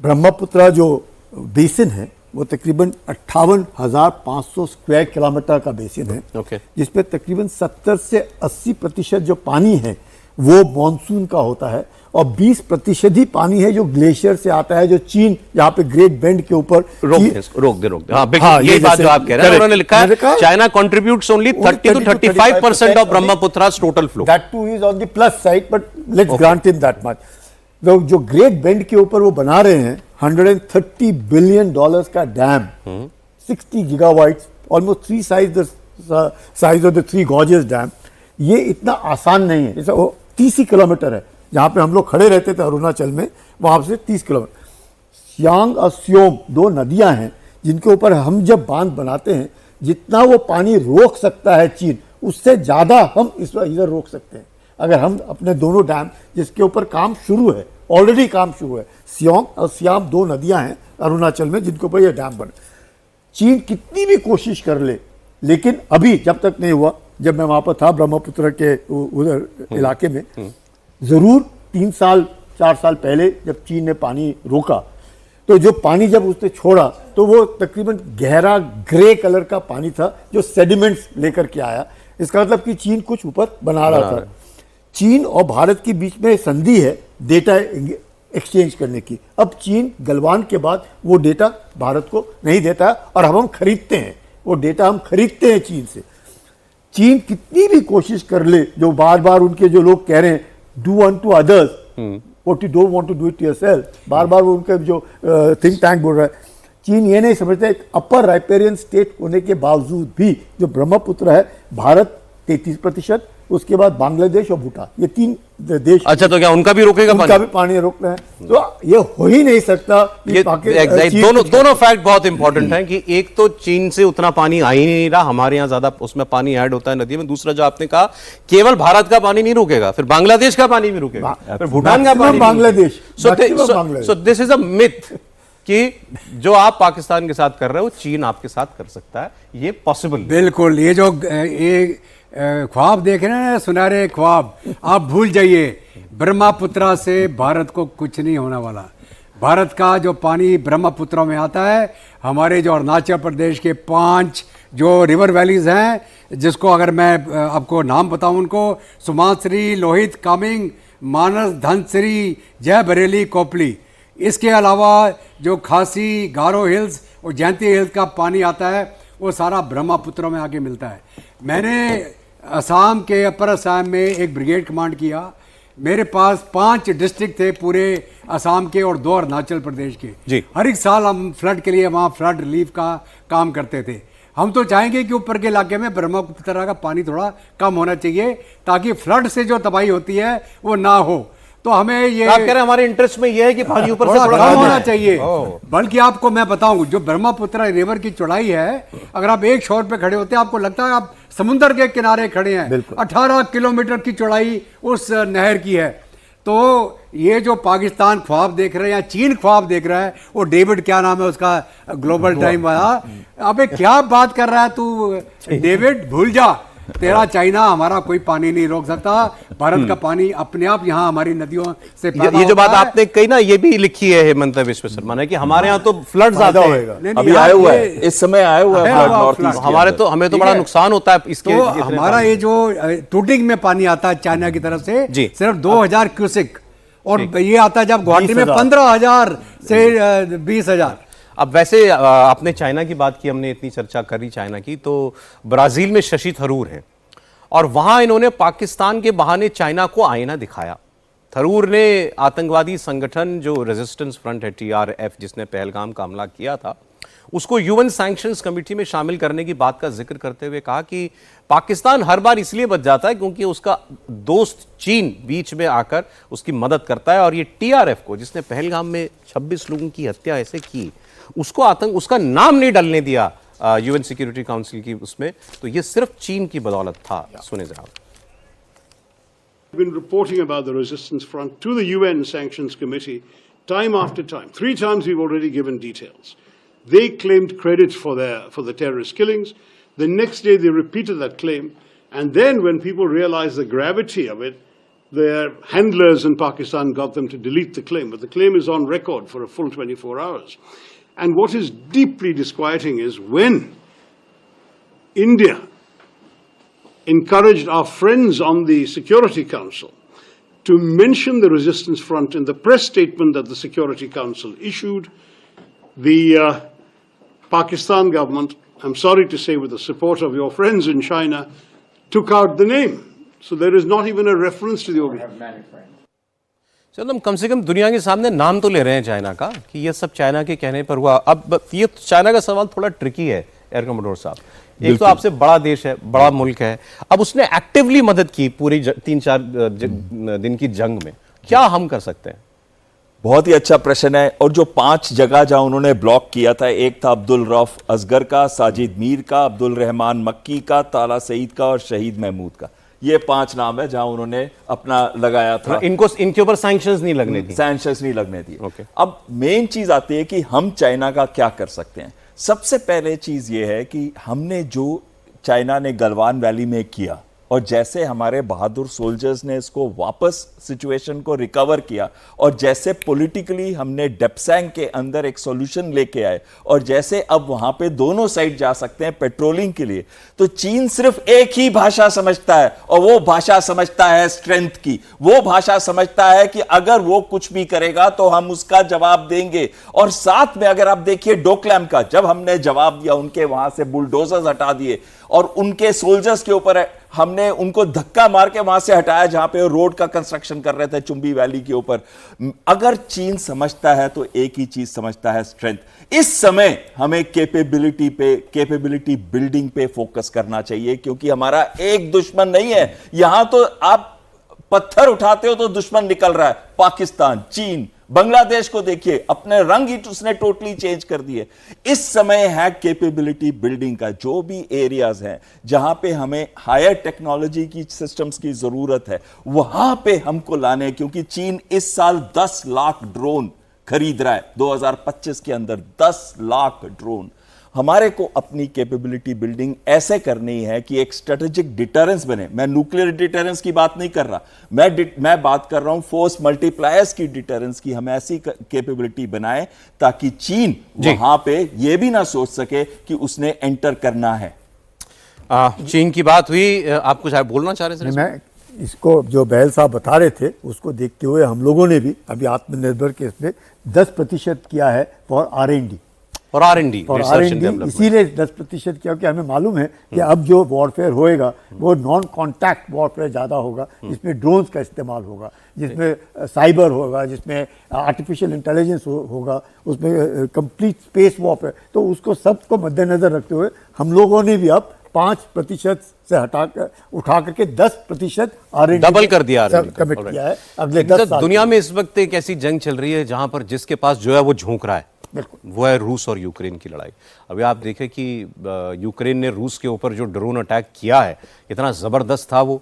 ब्रह्मपुत्रा जो बेसिन है वो तकरीबन 58,500 स्क्वायर किलोमीटर का बेसिन है, ओके। जिसमें तकरीबन 70 से 80% जो पानी है वो मॉनसून का होता है, और 20% ही पानी है जो ग्लेशियर से आता है, जो चीन यहाँ पे ग्रेट बेंड के ऊपर रोक दे। हाँ, हाँ, ये बात जैसे- जो आप कह रहे हैं, उन्होंने लिखा है मैंने China contributes only 30 to 35% of Brahmaputra's total flow. That too is on the plus side, but let's grant him that much. जो ग्रेट बेंड के ऊपर वो बना रहे हैं $130 बिलियन का dam, 60 gigawatt, almost 3 size of the 3 gorgeous dam. ये इतना आसान नहीं है। जैसे वो 30 किलोमीटर है, जहां पे हम लोग खड़े रहते थे अरुणाचल में, वहां से 30 किलोमीटर। सियांग और सियोम 2 नदियां हैं जिनके ऊपर हम जब बांध बनाते हैं, जितना वो पानी रोक सकता है चीन, उससे ज्यादा हम इस बार इधर रोक सकते हैं। अगर हम अपने दोनों डैम, जिसके ऊपर काम शुरू है, ऑलरेडी काम शुरू है, सियोंग और सियाम 2 नदियां हैं अरुणाचल में जिनके ऊपर ये डैम बने। चीन कितनी भी कोशिश कर ले, लेकिन अभी जब तक नहीं हुआ। जब मैं वहां पर था ब्रह्मपुत्र के उधर इलाके में, जरूर 3 साल 4 साल पहले जब चीन ने पानी रोका, तो जो पानी जब उसने छोड़ा तो वो तकरीबन गहरा ग्रे कलर का पानी था जो सेडिमेंट्स लेकर के आया। इसका मतलब कि चीन कुछ ऊपर बना रहा था। चीन और भारत के बीच में संधि है डेटा एक्सचेंज करने की। अब चीन गलवान के बाद वो डेटा भारत को नहीं देता है, और हम खरीदते हैं वो डेटा, हम खरीदते हैं चीन से। चीन कितनी भी कोशिश कर ले, जो बार बार उनके जो लोग कह रहे हैं do unto others what you don't want to do it yourself, बार बार वो उनका जो थिंक टैंक बोल रहा है, चीन ये नहीं समझता एक अपर राइपेरियन स्टेट होने के बावजूद भी जो ब्रह्मपुत्र है, भारत 33%, उसके बाद बांग्लादेश और भूटान, ये 3 देश। अच्छा, तो क्या उनका भी रोकेगा उनका पानी? भी पानी रोक रहे हैं। तो ये हो ही नहीं सकता कि ये चीन दोनों फैक्ट बहुत इंपॉर्टेंट हैं कि एक तो चीन से उतना पानी आ ही नहीं रहा, हमारे यहाँ ज्यादा उसमें पानी ऐड होता है नदी में। दूसरा जो आपने कहा, केवल भारत का पानी नहीं रुकेगा, फिर बांग्लादेश का पानी भी रुकेगा, फिर भूटान का पानी, Bangladesh. So this is a myth कि जो आप पाकिस्तान के साथ कर रहे हो चीन आपके साथ कर सकता है, ये पॉसिबल। बिल्कुल, ये जो ये ख्वाब देख रहे हैं, सुनहरे ख्वाब, आप भूल जाइए। ब्रह्मपुत्रा से भारत को कुछ नहीं होने वाला। भारत का जो पानी ब्रह्मपुत्रा में आता है, हमारे जो अरुणाचल प्रदेश के 5 जो रिवर वैलीज हैं, जिसको अगर मैं आपको नाम बताऊं उनको, सुमाश्री, लोहित, कामिंग, मानस, धनसिरी, जय बरेली, कोपली। इसके अलावा जो खासी, गारो हिल्स और जयंती हिल्स का पानी आता है, वो सारा ब्रह्मपुत्र में आके मिलता है। मैंने असम के अपर असम में एक ब्रिगेड कमांड किया। मेरे पास 5 डिस्ट्रिक्ट थे पूरे असम के और 2 अरुणाचल प्रदेश के जी। हर एक साल हम फ्लड के लिए वहाँ फ्लड रिलीफ का काम करते थे। हम तो चाहेंगे कि ऊपर के इलाके में ब्रह्मपुत्र का पानी थोड़ा कम होना चाहिए, ताकि फ्लड से जो तबाही होती है वो ना हो। तो हमें ये आप कह रहे हैं हमारे इंटरेस्ट में ये है कि पानी ऊपर से थोड़ा कम कम होना चाहिए। बल्कि आपको मैं बताऊं, जो ब्रह्मपुत्र रिवर की चौड़ाई है, अगर आप एक शोर पे खड़े होते हैं, आपको लगता है आप समुद्र के किनारे खड़े हैं। 18 किलोमीटर की चौड़ाई उस नहर की है। तो ये जो पाकिस्तान ख्वाब देख रहे हैं या चीन ख्वाब देख रहा है, वो डेविड क्या नाम है उसका, ग्लोबल टाइम वाला, अबे क्या बात कर रहा है तू डेविड, भूल जा। तेरा चाइना हमारा कोई पानी नहीं रोक सकता। भारत का पानी अपने आप यहाँ हमारी नदियों से पैदा ये जो बात होता है। आपने कही ना, ये भी लिखी है हेमंत विश्व शर्मा ने कि हमारे यहाँ तो फ्लड्स आते हैं। नहीं, अभी नहीं, आया हुआ ये- है, इस समय आया हुआ है आया फ्लड हुआ नॉर्थ फ्लड। ईस्ट के हमारे अंदर। तो हमें तो ठीक बड़ा है। नुकसान होता है इसके। तो इतने हमारा पानी। ये जो टूटिंग में पानी आता है चाइना की तरफ से, जी। सिर्फ 2000 क्यूसिक, और ये आता है जब गुवाहाटी में 15,000 से 20,000। अब वैसे आपने चाइना की बात की, हमने इतनी चर्चा करी चाइना की, तो ब्राजील में शशि थरूर हैं और वहां इन्होंने पाकिस्तान के बहाने चाइना को आईना दिखाया। थरूर ने आतंकवादी संगठन जो रेजिस्टेंस फ्रंट है TRF, जिसने पहलगाम का हमला किया था, उसको यूएन सैंक्शंस कमेटी में शामिल करने की बात का जिक्र करते हुए कहा कि पाकिस्तान हर बार इसलिए बच जाता है क्योंकि उसका दोस्त चीन बीच में आकर उसकी मदद करता है, और ये TRF को, जिसने पहलगाम में 26 लोगों की हत्या ऐसे की, उसका नाम नहीं डलने दिया यूएन सिक्योरिटी काउंसिल की उसमें, तो ये सिर्फ चीन की बदौलत था। सुने जरा। Been reporting about the resistance front to the UN Sanctions Committee time after time. 3 times we've already given details. They claimed credit for the terrorist killings. The next day they repeated that claim, and then when people realized the gravity of it, their handlers in Pakistan got them to delete the claim. But the claim is on record for a full 24 hours. And what is deeply disquieting is when India encouraged our friends on the Security Council to mention the resistance front in the press statement that the Security Council issued, the Pakistan government, I'm sorry to say with the support of your friends in China, took out the name. So there is not even a reference to the organization. चलो, हम कम से कम दुनिया के सामने नाम तो ले रहे हैं चाइना का कि ये सब चाइना के कहने पर हुआ। अब ये चाइना का सवाल थोड़ा ट्रिकी है एयर कमोडोर साहब। एक तो आपसे बड़ा देश है, बड़ा मुल्क है, अब उसने एक्टिवली मदद की पूरी 3-4 दिन की जंग में, क्या हम कर सकते हैं? बहुत ही अच्छा प्रश्न है। और जो 5 जगह जहां उन्होंने ब्लॉक किया था, एक था अब्दुल रऊफ असगर का, साजिद मीर का, अब्दुल रहमान मक्की का, ताला सईद का और शहीद महमूद का। ये 5 नाम है जहां उन्होंने अपना लगाया था। इनके ऊपर सैंक्शंस नहीं लगने दिए। सैंक्शंस नहीं लगने दिए। Okay. अब मेन चीज आती है कि हम चाइना का क्या कर सकते हैं। सबसे पहले चीज ये है कि हमने जो चाइना ने गलवान वैली में किया, और जैसे हमारे बहादुर सोल्जर्स ने इसको वापस सिचुएशन को रिकवर किया, और जैसे पॉलिटिकली हमने डेप्सैंग के अंदर एक सॉल्यूशन लेके आए, और जैसे अब वहां पे दोनों साइड जा सकते हैं पेट्रोलिंग के लिए, तो चीन सिर्फ एक ही भाषा समझता है, और वो भाषा समझता है स्ट्रेंथ की। वो भाषा समझता है कि अगर वो कुछ भी करेगा तो हम उसका जवाब देंगे। और साथ में अगर आप देखिए डोकलाम का, जब हमने जवाब दिया, उनके वहां से बुलडोजर्स हटा दिए और उनके सोल्जर्स के ऊपर हमने उनको धक्का मार के वहां से हटाया जहां पे रोड का कंस्ट्रक्शन कर रहे थे चुंबी वैली के ऊपर। अगर चीन समझता है तो एक ही चीज समझता है, स्ट्रेंथ। इस समय हमें कैपेबिलिटी बिल्डिंग पे फोकस करना चाहिए, क्योंकि हमारा एक दुश्मन नहीं है। यहां तो आप पत्थर उठाते हो तो दुश्मन निकल रहा है, पाकिस्तान, चीन। बांग्लादेश को देखिए, अपने रंग ही उसने टोटली चेंज कर दिए। इस समय है कैपेबिलिटी बिल्डिंग का। जो भी एरियाज हैं जहां पे हमें हायर टेक्नोलॉजी की सिस्टम्स की जरूरत है, वहां पे हमको लाने, क्योंकि चीन इस साल 10 लाख ड्रोन खरीद रहा है। 2025 के अंदर 10 लाख ड्रोन। हमारे को अपनी कैपेबिलिटी बिल्डिंग ऐसे करनी है कि एक स्ट्रेटेजिक डिटरेंस बने। मैं न्यूक्लियर डिटरेंस की बात नहीं कर रहा, मैं बात कर रहा हूं फोर्स मल्टीप्लायर्स की डिटरेंस की। हम ऐसी कैपेबिलिटी बनाएं ताकि चीन वहां पे ये भी ना सोच सके कि उसने एंटर करना है। चीन की बात हुई, आप कुछ बोलना चाह रहे थे? मैं इसको जो बहल साहब बता रहे थे उसको देखते हुए हम लोगों ने भी अभी आत्मनिर्भर के इसमें 10% किया है फॉर R&D। और R&D इसीलिए 10% किया कि हमें मालूम है कि अब जो वॉरफेयर होएगा वो नॉन कॉन्टैक्ट वॉरफेयर ज़्यादा होगा, जिसमें ड्रोन्स का इस्तेमाल होगा, जिसमें साइबर होगा, जिसमें आर्टिफिशियल इंटेलिजेंस होगा, उसमें कंप्लीट स्पेस वॉरफेयर। तो उसको सबको मद्देनजर रखते हुए हम लोगों ने भी अब 5% से हटाकर उठा करके 10% R&D डबल कर दिया, कमिट किया है अगले 10 साल। दुनिया में इस वक्त एक ऐसी जंग चल रही है जहां पर जिसके पास जो है वो झोंक रहा है, वो है रूस और यूक्रेन की लड़ाई। अभी आप देखें कि यूक्रेन ने रूस के ऊपर जो ड्रोन अटैक किया है, इतना ज़बरदस्त था वो।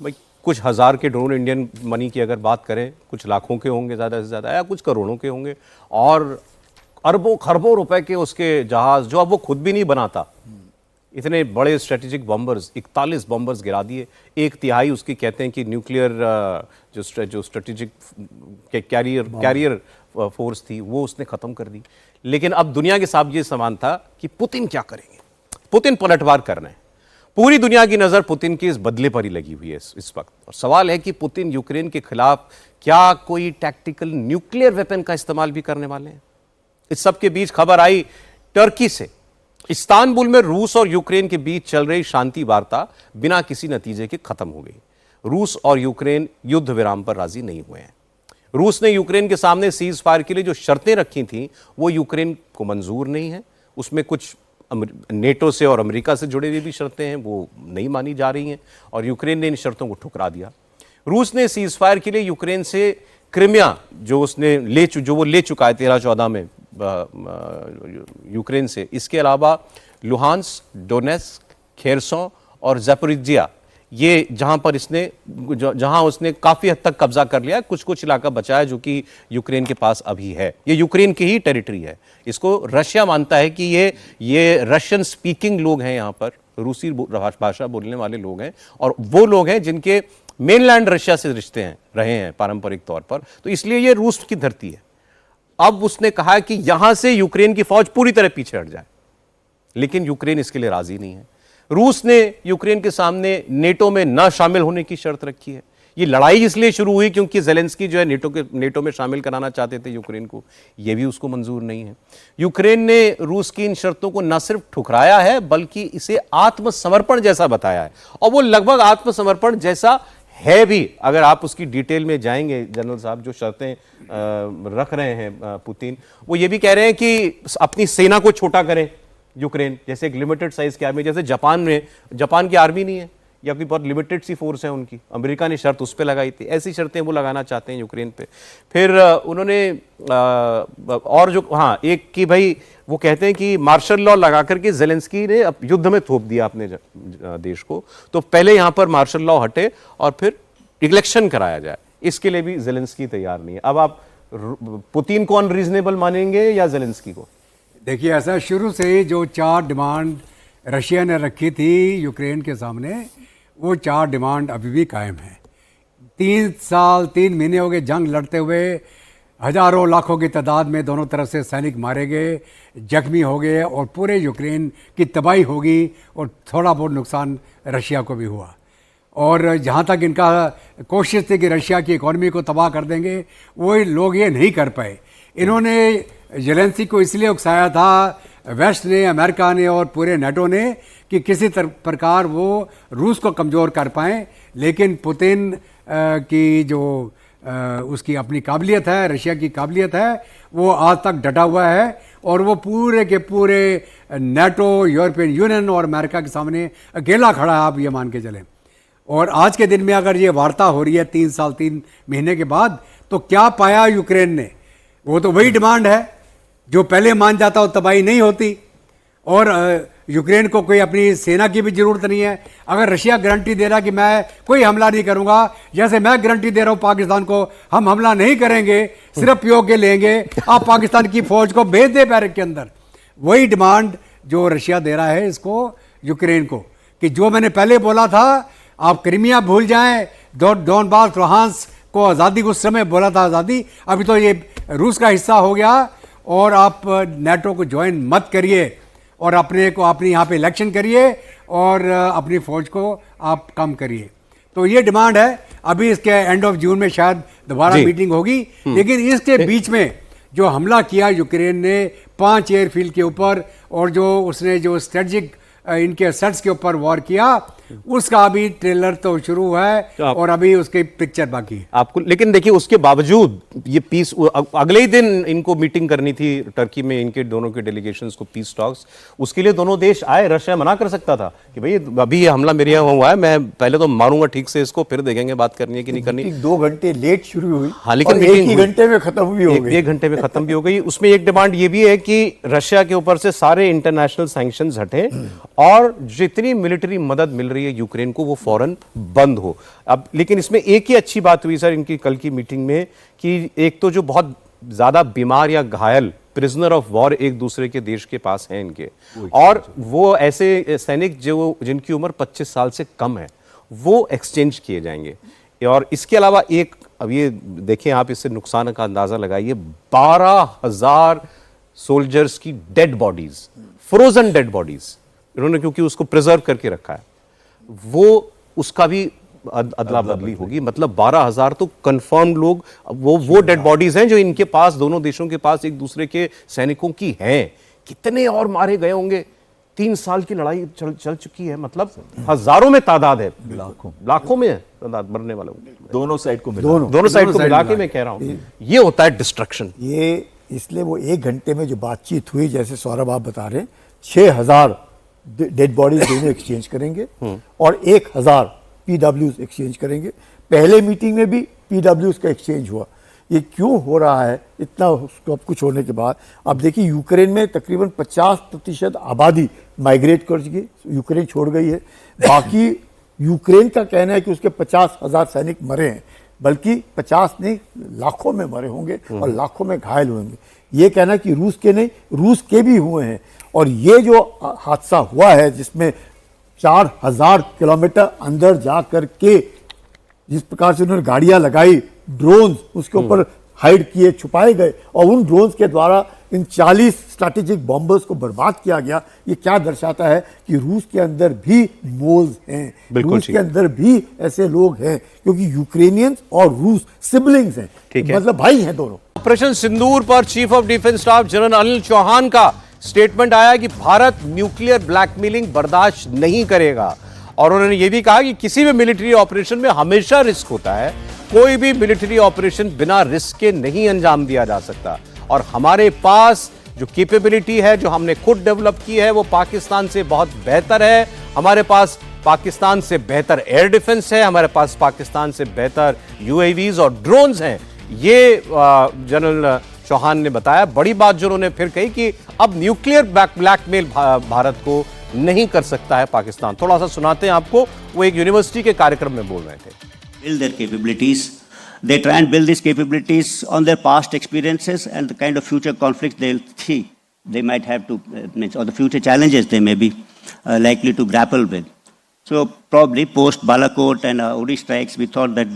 भाई कुछ हज़ार के ड्रोन इंडियन मनी की अगर बात करें, कुछ लाखों के होंगे ज़्यादा से ज़्यादा, या कुछ करोड़ों के होंगे, और अरबों खरबों रुपए के उसके जहाज़ जो अब वो खुद भी नहीं बनाता। इतने बड़े स्ट्रेटेजिक बम्बर्स, 41 बम्बर्स गिरा दिए। 1/3 उसकी कहते हैं कि न्यूक्लियर जो स्ट्रेटेजिक कैरियर फोर्स थी वो उसने ख़त्म कर दी। लेकिन अब दुनिया के साथ ये सवाल था कि पुतिन क्या करेंगे। पुतिन पलटवार कर रहे हैं। पूरी दुनिया की नजर पुतिन के इस बदले पर ही लगी हुई है इस वक्त, और सवाल है कि पुतिन यूक्रेन के खिलाफ क्या कोई टैक्टिकल न्यूक्लियर वेपन का इस्तेमाल भी करने वाले हैं। इस सब के बीच खबर आई टर्की से। इस्तांबुल में रूस और यूक्रेन के बीच चल रही शांति वार्ता बिना किसी नतीजे के खत्म हो गई। रूस और यूक्रेन युद्ध विराम पर राजी नहीं हुए हैं। रूस ने यूक्रेन के सामने सीज फायर के लिए जो शर्तें रखी थीं वो यूक्रेन को मंजूर नहीं है। उसमें कुछ नेटो से और अमेरिका से जुड़े हुए भी शर्तें हैं, वो नहीं मानी जा रही हैं और यूक्रेन ने इन शर्तों को ठुकरा दिया। रूस ने सीज फायर के लिए यूक्रेन से क्रिमिया जो वो ले चुका है 13-14 में यूक्रेन से, इसके अलावा लुहांस्क, डोनेस्क, खेरसों और ज़ैपोरिज्जिया, ये जहां उसने काफी हद तक कब्जा कर लिया है। कुछ इलाका बचा है जो कि यूक्रेन के पास अभी है। ये यूक्रेन की ही टेरिटरी है। इसको रशिया मानता है कि ये रशियन स्पीकिंग लोग हैं, यहां पर रूसी भाषा बोलने वाले लोग हैं और वो लोग हैं जिनके मेनलैंड रशिया से रिश्ते रहे हैं पारंपरिक तौर पर, तो इसलिए ये रूस की धरती है। अब उसने कहा कि यहां से यूक्रेन की फौज पूरी तरह पीछे हट जाए, लेकिन यूक्रेन इसके लिए राजी नहीं है। रूस ने यूक्रेन के सामने नेटो में न शामिल होने की शर्त रखी है। ये लड़ाई इसलिए शुरू हुई क्योंकि ज़ेलेंस्की जो है नेटो में शामिल कराना चाहते थे यूक्रेन को, ये भी उसको मंजूर नहीं है। यूक्रेन ने रूस की इन शर्तों को न सिर्फ ठुकराया है बल्कि इसे आत्मसमर्पण जैसा बताया है, और वो लगभग आत्मसमर्पण जैसा है भी। अगर आप उसकी डिटेल में जाएंगे जनरल साहब, जो शर्तें रख रहे हैं पुतिन, वो ये भी कह रहे हैं कि अपनी सेना को छोटा करें यूक्रेन, जैसे एक लिमिटेड साइज की आर्मी, जैसे जापान की आर्मी नहीं है या कोई बहुत लिमिटेड सी फोर्स है उनकी, अमेरिका ने शर्त उस पर लगाई थी, ऐसी शर्तें वो लगाना चाहते हैं यूक्रेन पे। फिर उन्होंने और जो एक कि भाई वो कहते हैं कि मार्शल लॉ लगा करके ज़ेलेंस्की ने अब युद्ध में थोप दिया अपने देश को, तो पहले यहां पर मार्शल लॉ हटे और फिर इलेक्शन कराया जाए, इसके लिए भी ज़ेलेंस्की तैयार नहीं है। अब आप पुतिन को अनरीजनेबल मानेंगे या ज़ेलेंस्की को? देखिए, ऐसा शुरू से ही जो 4 डिमांड रशिया ने रखी थी यूक्रेन के सामने, वो 4 डिमांड अभी भी कायम है। 3 महीने हो गए जंग लड़ते हुए, हजारों लाखों की तादाद में दोनों तरफ से सैनिक मारे गए, जख्मी हो गए और पूरे यूक्रेन की तबाही होगी और थोड़ा बहुत नुकसान रशिया को भी हुआ। और जहाँ तक इनका कोशिश थी कि रशिया की इकॉनमी को तबाह कर देंगे, वो लोग ये नहीं कर पाए। इन्होंने ज़ेलेंस्की को इसलिए उकसाया था, वेस्ट ने, अमेरिका ने और पूरे नेटो ने, कि किसी प्रकार वो रूस को कमज़ोर कर पाएँ, लेकिन पुतिन की जो उसकी अपनी काबिलियत है, रशिया की काबिलियत है, वो आज तक डटा हुआ है और वो पूरे के पूरे नेटो, यूरोपियन यूनियन और अमेरिका के सामने अकेला खड़ा है, आप ये मान के चलें। और आज के दिन में अगर ये वार्ता हो रही है 3 महीने के बाद, तो क्या पाया यूक्रेन ने? वो तो वही डिमांड है जो पहले मान जाता हो तबाही नहीं होती, और यूक्रेन को कोई अपनी सेना की भी ज़रूरत नहीं है। अगर रशिया गारंटी दे रहा कि मैं कोई हमला नहीं करूंगा, जैसे मैं गारंटी दे रहा हूं पाकिस्तान को हम हमला नहीं करेंगे, सिर्फ पीओके लेंगे, आप पाकिस्तान की फौज को भेज दे बैरक के अंदर, वही डिमांड जो रशिया दे रहा है इसको यूक्रेन को, कि जो मैंने पहले बोला था, आप क्रीमिया भूल जाएं, डोनबास, लुहांस्क को आज़ादी, उस समय बोला था आज़ादी, अभी तो ये रूस का हिस्सा हो गया, और आप नेटो को ज्वाइन मत करिए और अपनी यहाँ पे इलेक्शन करिए और अपनी फौज को आप कम करिए। तो ये डिमांड है। अभी इसके एंड ऑफ जून में शायद दोबारा मीटिंग होगी, लेकिन इसके बीच में जो हमला किया यूक्रेन ने 5 एयरफील्ड के ऊपर, और जो उसने जो स्ट्रेटजिक इनके सेट्स के ऊपर वॉर किया, उसका अभी ट्रेलर तो शुरू है और अभी उसकी पिक्चर बाकी है आपको। लेकिन देखिए, उसके बावजूद ये पीस, अगले ही दिन इनको मीटिंग करनी थी टर्की में, इनके दोनों के डेलीगेशंस को, पीस टॉक्स, उसके लिए दोनों देश आए। रशिया मना कर सकता था कि भाई अभी ये हमला मेरे यहाँ हुआ है, मैं पहले तो मारूंगा ठीक से इसको, फिर देखेंगे बात करनी है कि नहीं करनी। 2 घंटे लेट शुरू हुई, हाँ, लेकिन एक ही घंटे में खत्म भी हो गई। 1 घंटे में खत्म भी हो गई। उसमें एक डिमांड ये भी है कि रशिया के ऊपर से सारे इंटरनेशनल सैंक्शंस हटे और जितनी मिलिट्री मदद मिल रही है यूक्रेन को वो फौरन बंद हो। अब लेकिन इसमें एक ही अच्छी बात हुई सर इनकी कल की मीटिंग में, कि एक तो जो बहुत ज्यादा बीमार या घायल प्रिजनर ऑफ वॉर एक दूसरे के देश के पास हैं इनके, और वो ऐसे सैनिक जिनकी उम्र 25 साल से कम है, वो एक्सचेंज किए जाएंगे। और इसके अलावा एक, अब ये देखें आप, इससे नुकसान का अंदाजा लगाइए, 12,000 सोल्जर्स की dead bodies, frozen dead bodies इन्होंने, क्योंकि उसको प्रिजर्व करके रखा है, वो उसका भी अदला बदली होगी। मतलब 12,000 तो कंफर्म लोग, वो डेड बॉडीज हैं जो इनके पास, दोनों देशों के पास एक दूसरे के सैनिकों की हैं। कितने और मारे गए होंगे? 3 साल की लड़ाई चल चुकी है, मतलब हजारों में तादाद है, लाखों में है तादाद मरने वालों की। दोनों साइड को मिला दोनों साइड को मिला के मैं कह रहा हूं ये होता है डिस्ट्रक्शन। ये इसलिए वो 1 घंटे में जो बातचीत हुई, जैसे सौरभ आप बता रहे हैं, 6,000 डेड बॉडीज दोनों एक्सचेंज करेंगे और 1,000 पीडब्ल्यूज एक्सचेंज करेंगे। पहले मीटिंग में भी पीडब्ल्यूज का एक्सचेंज हुआ। ये क्यों हो रहा है इतना सब कुछ होने के बाद? अब देखिए, यूक्रेन में तकरीबन 50% आबादी माइग्रेट कर चुकी, यूक्रेन छोड़ गई है। बाकी यूक्रेन का कहना है कि उसके 50,000 सैनिक मरे हैं, बल्कि 50 नहीं, लाखों में मरे होंगे और लाखों में घायल होंगे। ये कहना कि रूस के नहीं, रूस के भी हुए हैं। और ये जो हादसा हुआ है जिसमें 4,000 किलोमीटर अंदर जा करके जिस प्रकार से उन्होंने गाड़ियां लगाई, ड्रोन्स उसके ऊपर हाइड किए, छुपाए गए, और उन ड्रोन्स के द्वारा इन 40 स्ट्रैटेजिक बॉम्बर्स को बर्बाद किया गया, ये क्या दर्शाता है कि रूस के अंदर भी मोल्स हैं, रूस के अंदर भी ऐसे लोग हैं, क्योंकि यूक्रेनियंस और रूस सिबलिंग्स हैं, मतलब भाई हैं दोनों। ऑपरेशन सिंदूर पर chief of defence staff general Anil Chauhan का स्टेटमेंट आया कि भारत न्यूक्लियर ब्लैकमेलिंग बर्दाश्त नहीं करेगा। और उन्होंने यह भी कहा कि किसी भी मिलिट्री ऑपरेशन में हमेशा रिस्क होता है, कोई भी मिलिट्री ऑपरेशन बिना रिस्क के नहीं अंजाम दिया जा सकता। और हमारे पास जो कैपेबिलिटी है, जो हमने खुद डेवलप की है, वो पाकिस्तान से बहुत बेहतर है। हमारे पास पाकिस्तान से बेहतर एयर डिफेंस है, हमारे पास पाकिस्तान से बेहतर यूएवीज और ड्रोन्स हैं। ये जनरल चौहान ने बताया। बड़ी बात जो उन्होंने फिर कही कि अब न्यूक्लियर ब्लैकमेल भारत को नहीं कर सकता है पाकिस्तान। थोड़ा सा सुनाते हैं आपको, वो एक यूनिवर्सिटी के कार्यक्रम में बोल रहे थे। Build their capabilities. They try and build these capabilities on their past experiences and the kind of future conflicts they'll see they might have to, or the future challenges they may be likely to grapple with. So probably post Balakot and Uri strikes, we thought that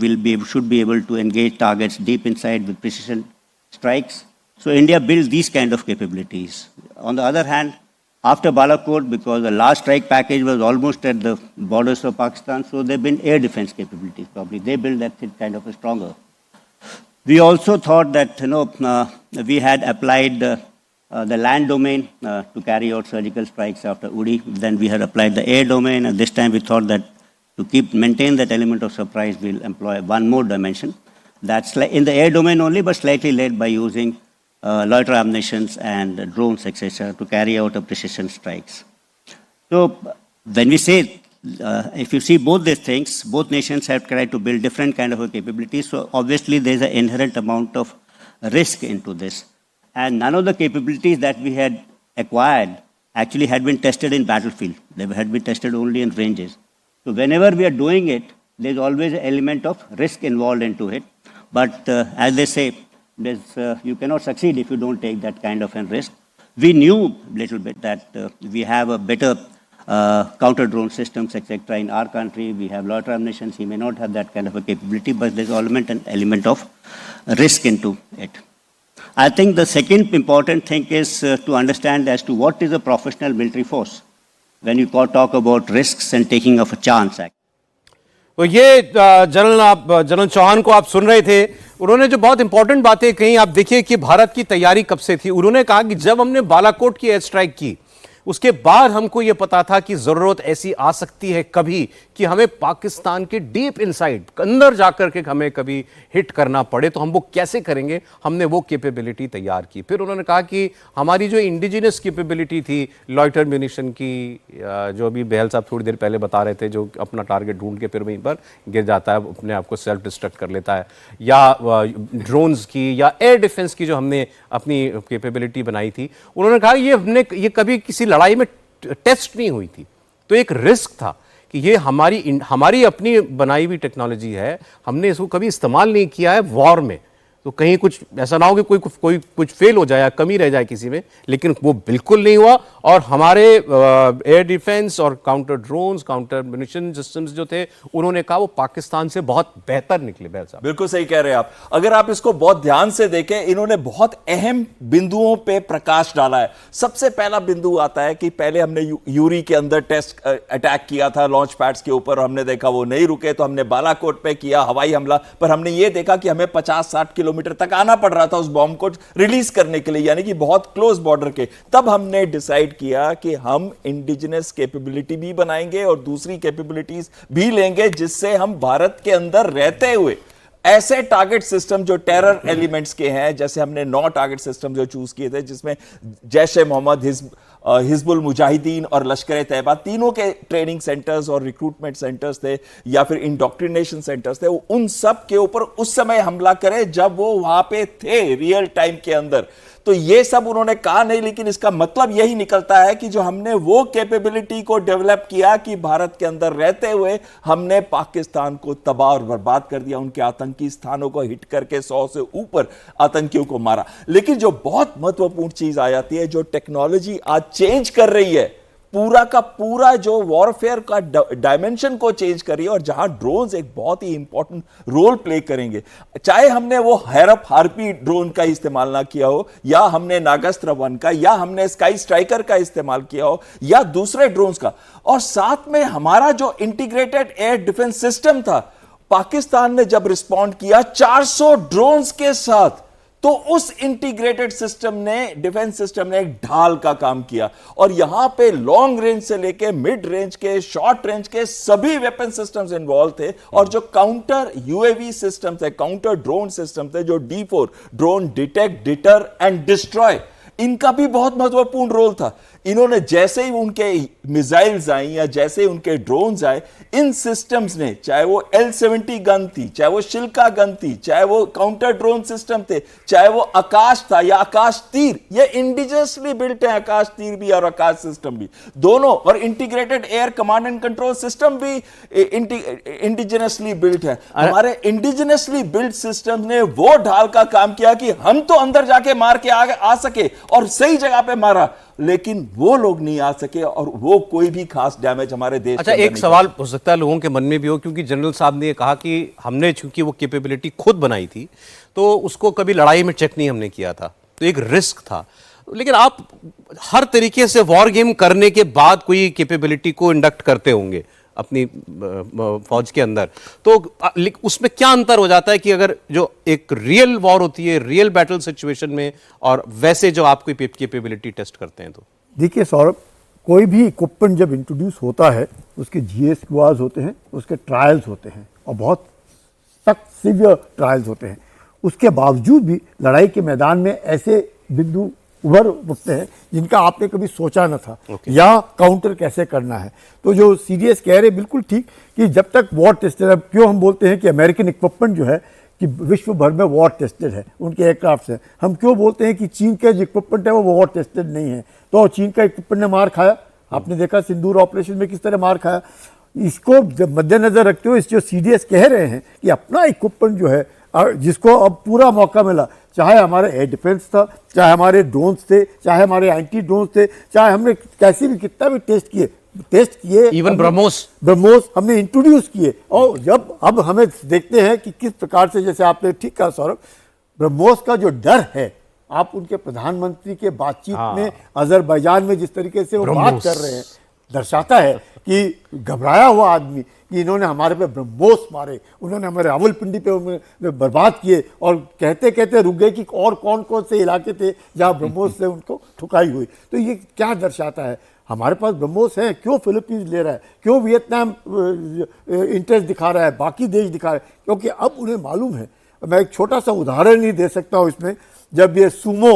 should be able to engage targets deep inside with precision strikes. So India built these kind of capabilities. On the other hand, after Balakot, because the last strike package was almost at the borders of Pakistan, so there have been air defense capabilities. Probably they built that kind of a stronger. We also thought that we had applied the land domain to carry out surgical strikes after Uri. Then we had applied the air domain, and this time we thought that to maintain that element of surprise, we'll employ one more dimension. That's in the air domain only, but slightly led by using loiter ammunitions and drones, etc., to carry out precision strikes. So when we say, if you see both these things, both nations have tried to build different kind of a capabilities. So obviously there's an inherent amount of risk into this. And none of the capabilities that we had acquired actually had been tested in battlefield. They had been tested only in ranges. So whenever we are doing it, there's always an element of risk involved into it. But as they say, you cannot succeed if you don't take that kind of a risk. We knew a little bit that we have a better counter-drone systems, etc. in our country. We have loiter ammunitions. He may not have that kind of a capability, but there's an element of risk into it. I think the second important thing is to understand as to what is a professional military force when you talk about risks and taking of a chance. तो ये general Chauhan को आप सुन रहे थे। उन्होंने जो बहुत important बातें कही, आप देखिए कि भारत की तैयारी कब से थी। उन्होंने कहा कि जब हमने बालाकोट की एयर स्ट्राइक की, उसके बाद हमको यह पता था कि जरूरत ऐसी आ सकती है कभी कि हमें पाकिस्तान के डीप इनसाइड अंदर जाकर के हमें कभी हिट करना पड़े, तो हम वो कैसे करेंगे। हमने वो कैपेबिलिटी तैयार की। फिर उन्होंने कहा कि हमारी जो इंडिजिनस कैपेबिलिटी थी लॉइटर म्यूनिशन की, जो अभी बेहल साहब थोड़ी देर पहले बता रहे थे, जो अपना टारगेट ढूंढ के फिर वहीं पर गिर जाता है, अपने आप को सेल्फ डिस्ट्रक्ट कर लेता है, या ड्रोन्स की या एयर डिफेंस की जो हमने अपनी कैपेबिलिटी बनाई थी। उन्होंने कहा ये कभी किसी लड़ाई में टेस्ट नहीं हुई थी, तो एक रिस्क था कि ये हमारी अपनी बनाई हुई टेक्नोलॉजी है, हमने इसको कभी इस्तेमाल नहीं किया है वॉर में। तो कहीं कुछ ऐसा ना हो कि कोई कुछ फेल हो जाए या कमी रह जाए किसी में, लेकिन वो बिल्कुल नहीं हुआ। और हमारे एयर डिफेंस और counter drones, counter munition systems जो थे, उन्होंने कहा वो पाकिस्तान से बहुत बेहतर निकले। बैल साहब बिल्कुल सही कह रहे हैं आप। अगर आप इसको बहुत ध्यान से देखें, इन्होंने बहुत अहम बिंदुओं पे प्रकाश डाला है। सबसे पहला बिंदु आता है कि पहले हमने यूरी के अंदर टेस्ट अटैक किया था लॉन्च पैड्स के ऊपर, हमने देखा वो नहीं रुके, तो हमने बालाकोट पे किया हवाई हमला, पर हमने ये देखा कि हमें 50-60 किलोमीटर तक आना पड़ रहा था उस बॉम्ब को रिलीज करने के लिए, यानी कि बहुत क्लोज बॉर्डर के। तब हमने डिसाइड किया कि हम इंडिजिनस कैपेबिलिटी भी बनाएंगे और दूसरी कैपेबिलिटीज भी लेंगे, जिससे हम भारत के अंदर रहते हुए ऐसे टारगेट सिस्टम जो टेरर एलिमेंट्स के हैं, जैसे हमने 9 टारगेट सिस्टम जो चूज किए थे, जिसमें जैश ए मोहम्मद, हिजबुल मुजाहिदीन और लश्कर तैयबा तीनों के ट्रेनिंग सेंटर्स और रिक्रूटमेंट सेंटर्स थे या फिर इंडोक्ट्रिनेशन सेंटर्स थे, उन सब के ऊपर उस समय हमला करें जब वो वहां पे थे रियल टाइम के अंदर। तो ये सब उन्होंने कहा नहीं, लेकिन इसका मतलब यही निकलता है कि जो हमने वो कैपेबिलिटी को डेवलप किया कि भारत के अंदर रहते हुए हमने पाकिस्तान को तबाह और बर्बाद कर दिया, उनके आतंकी स्थानों को हिट करके 100 से ऊपर आतंकियों को मारा। लेकिन जो बहुत महत्वपूर्ण चीज आ जाती है, जो टेक्नोलॉजी आज चेंज कर रही है, पूरा का पूरा जो वॉरफेयर का डायमेंशन को चेंज करिए, और जहां ड्रोन्स एक बहुत ही इंपॉर्टेंट रोल प्ले करेंगे, चाहे हमने वो हैरप हार्पी ड्रोन का इस्तेमाल ना किया हो, या हमने नागास्त्र 1 का, या हमने स्काई स्ट्राइकर का इस्तेमाल किया हो, या दूसरे ड्रोन्स का, और साथ में हमारा जो इंटीग्रेटेड एयर डिफेंस सिस्टम था, पाकिस्तान ने जब रिस्पॉन्ड किया 400 ड्रोन्स के साथ, तो उस इंटीग्रेटेड सिस्टम ने, डिफेंस सिस्टम ने एक ढाल का काम किया, और यहां पे लॉन्ग रेंज से लेके मिड रेंज के, शॉर्ट रेंज के सभी वेपन सिस्टम्स इन्वॉल्व थे। और जो काउंटर यूएवी सिस्टम थे, काउंटर ड्रोन सिस्टम थे, जो D4 drone detect, deter and destroy, इनका भी बहुत महत्वपूर्ण रोल था। इन्होंने जैसे ही उनके मिसाइल्स आई या जैसे ही उनके ड्रोन्स आए, इन सिस्टम्स ने, चाहे वो L-70 गन थी, चाहे वो शिल्का गन थी, चाहे वो काउंटर ड्रोन सिस्टम थे, चाहे वो आकाश था या आकाश तीर, ये इंडिजिनसली बिल्ट है, आकाश तीर भी और आकाश सिस्टम भी दोनों, और integrated air command and control system भी इंडिजिनसली बिल्ट है। हमारे इंडिजिनसली बिल्ट सिस्टम ने वो ढाल का काम किया कि हम तो अंदर जाके मार के आ सके और सही जगह पे मारा, लेकिन वो लोग नहीं आ सके, और वो कोई भी खास डैमेज हमारे देश। अच्छा, एक सवाल हो सकता है लोगों के मन में भी हो, क्योंकि जनरल साहब ने कहा कि हमने चूंकि वो कैपेबिलिटी खुद बनाई थी, तो उसको कभी लड़ाई में चेक नहीं हमने किया था, तो एक रिस्क था। लेकिन आप हर तरीके से वॉर गेम करने के बाद कोई कैपेबिलिटी को इंडक्ट करते होंगे अपनी फौज के अंदर, तो उसमें क्या अंतर हो जाता है कि अगर जो एक रियल वॉर होती है, रियल बैटल सिचुएशन में, और वैसे जो आप कोई कैपेबिलिटी टेस्ट करते हैं? तो देखिए सौरभ, कोई भी इक्विपमेंट जब इंट्रोड्यूस होता है, उसके GSQRs होते हैं, उसके ट्रायल्स होते हैं, और बहुत सख्त सीवियर ट्रायल्स होते हैं। उसके बावजूद भी लड़ाई के मैदान में ऐसे बिंदु उभर उठते हैं जिनका आपने कभी सोचा न था, या काउंटर कैसे करना है। तो जो CDS कह रहे बिल्कुल ठीक, कि जब तक वॉर टेस्टेड है, क्यों हम बोलते हैं कि अमेरिकन इक्विपमेंट जो है कि विश्व भर में वॉर टेस्टेड है, उनके एयरक्राफ्ट है। हम क्यों बोलते हैं कि चीन का जो इक्विपमेंट है वो वॉर टेस्टेड नहीं है? तो चीन का इक्विपमेंट ने मार खाया, आपने देखा सिंदूर ऑपरेशन में किस तरह मार खाया। इसको जब मद्देनजर रखते हुए जो CDS कह रहे हैं कि अपना इक्विपमेंट जो है, जिसको अब पूरा मौका मिला, चाहे हमारे एयर डिफेंस था, चाहे हमारे ड्रोन्स थे, चाहे हमारे एंटी ड्रोन्स थे, चाहे हमने कैसे भी कितना भी टेस्ट किए, इवन ब्रह्मोस हमने इंट्रोड्यूस किए। और जब अब हमें देखते हैं कि किस प्रकार से, जैसे आपने ठीक कहा सौरभ, ब्रह्मोस का जो डर है, आप उनके प्रधानमंत्री के बातचीत में अजरबैजान में जिस तरीके से वो बात कर रहे हैं, दर्शाता है कि घबराया हुआ आदमी, कि इन्होंने हमारे पे ब्रह्मोस मारे, उन्होंने हमारे रावलपिंडी पे बर्बाद किए, और कहते कहते रुक गए कि और कौन कौन से इलाके थे जहाँ ब्रह्मोस से उनको ठुकाई हुई। तो ये क्या दर्शाता है? हमारे पास ब्रह्मोस है, क्यों फिलीपींस ले रहा है, क्यों वियतनाम इंटरेस्ट दिखा रहा है, बाकी देश दिखा रहे हैं? क्योंकि अब उन्हें मालूम है। मैं एक छोटा सा उदाहरण ही दे सकता हूँ इसमें। जब ये सुमो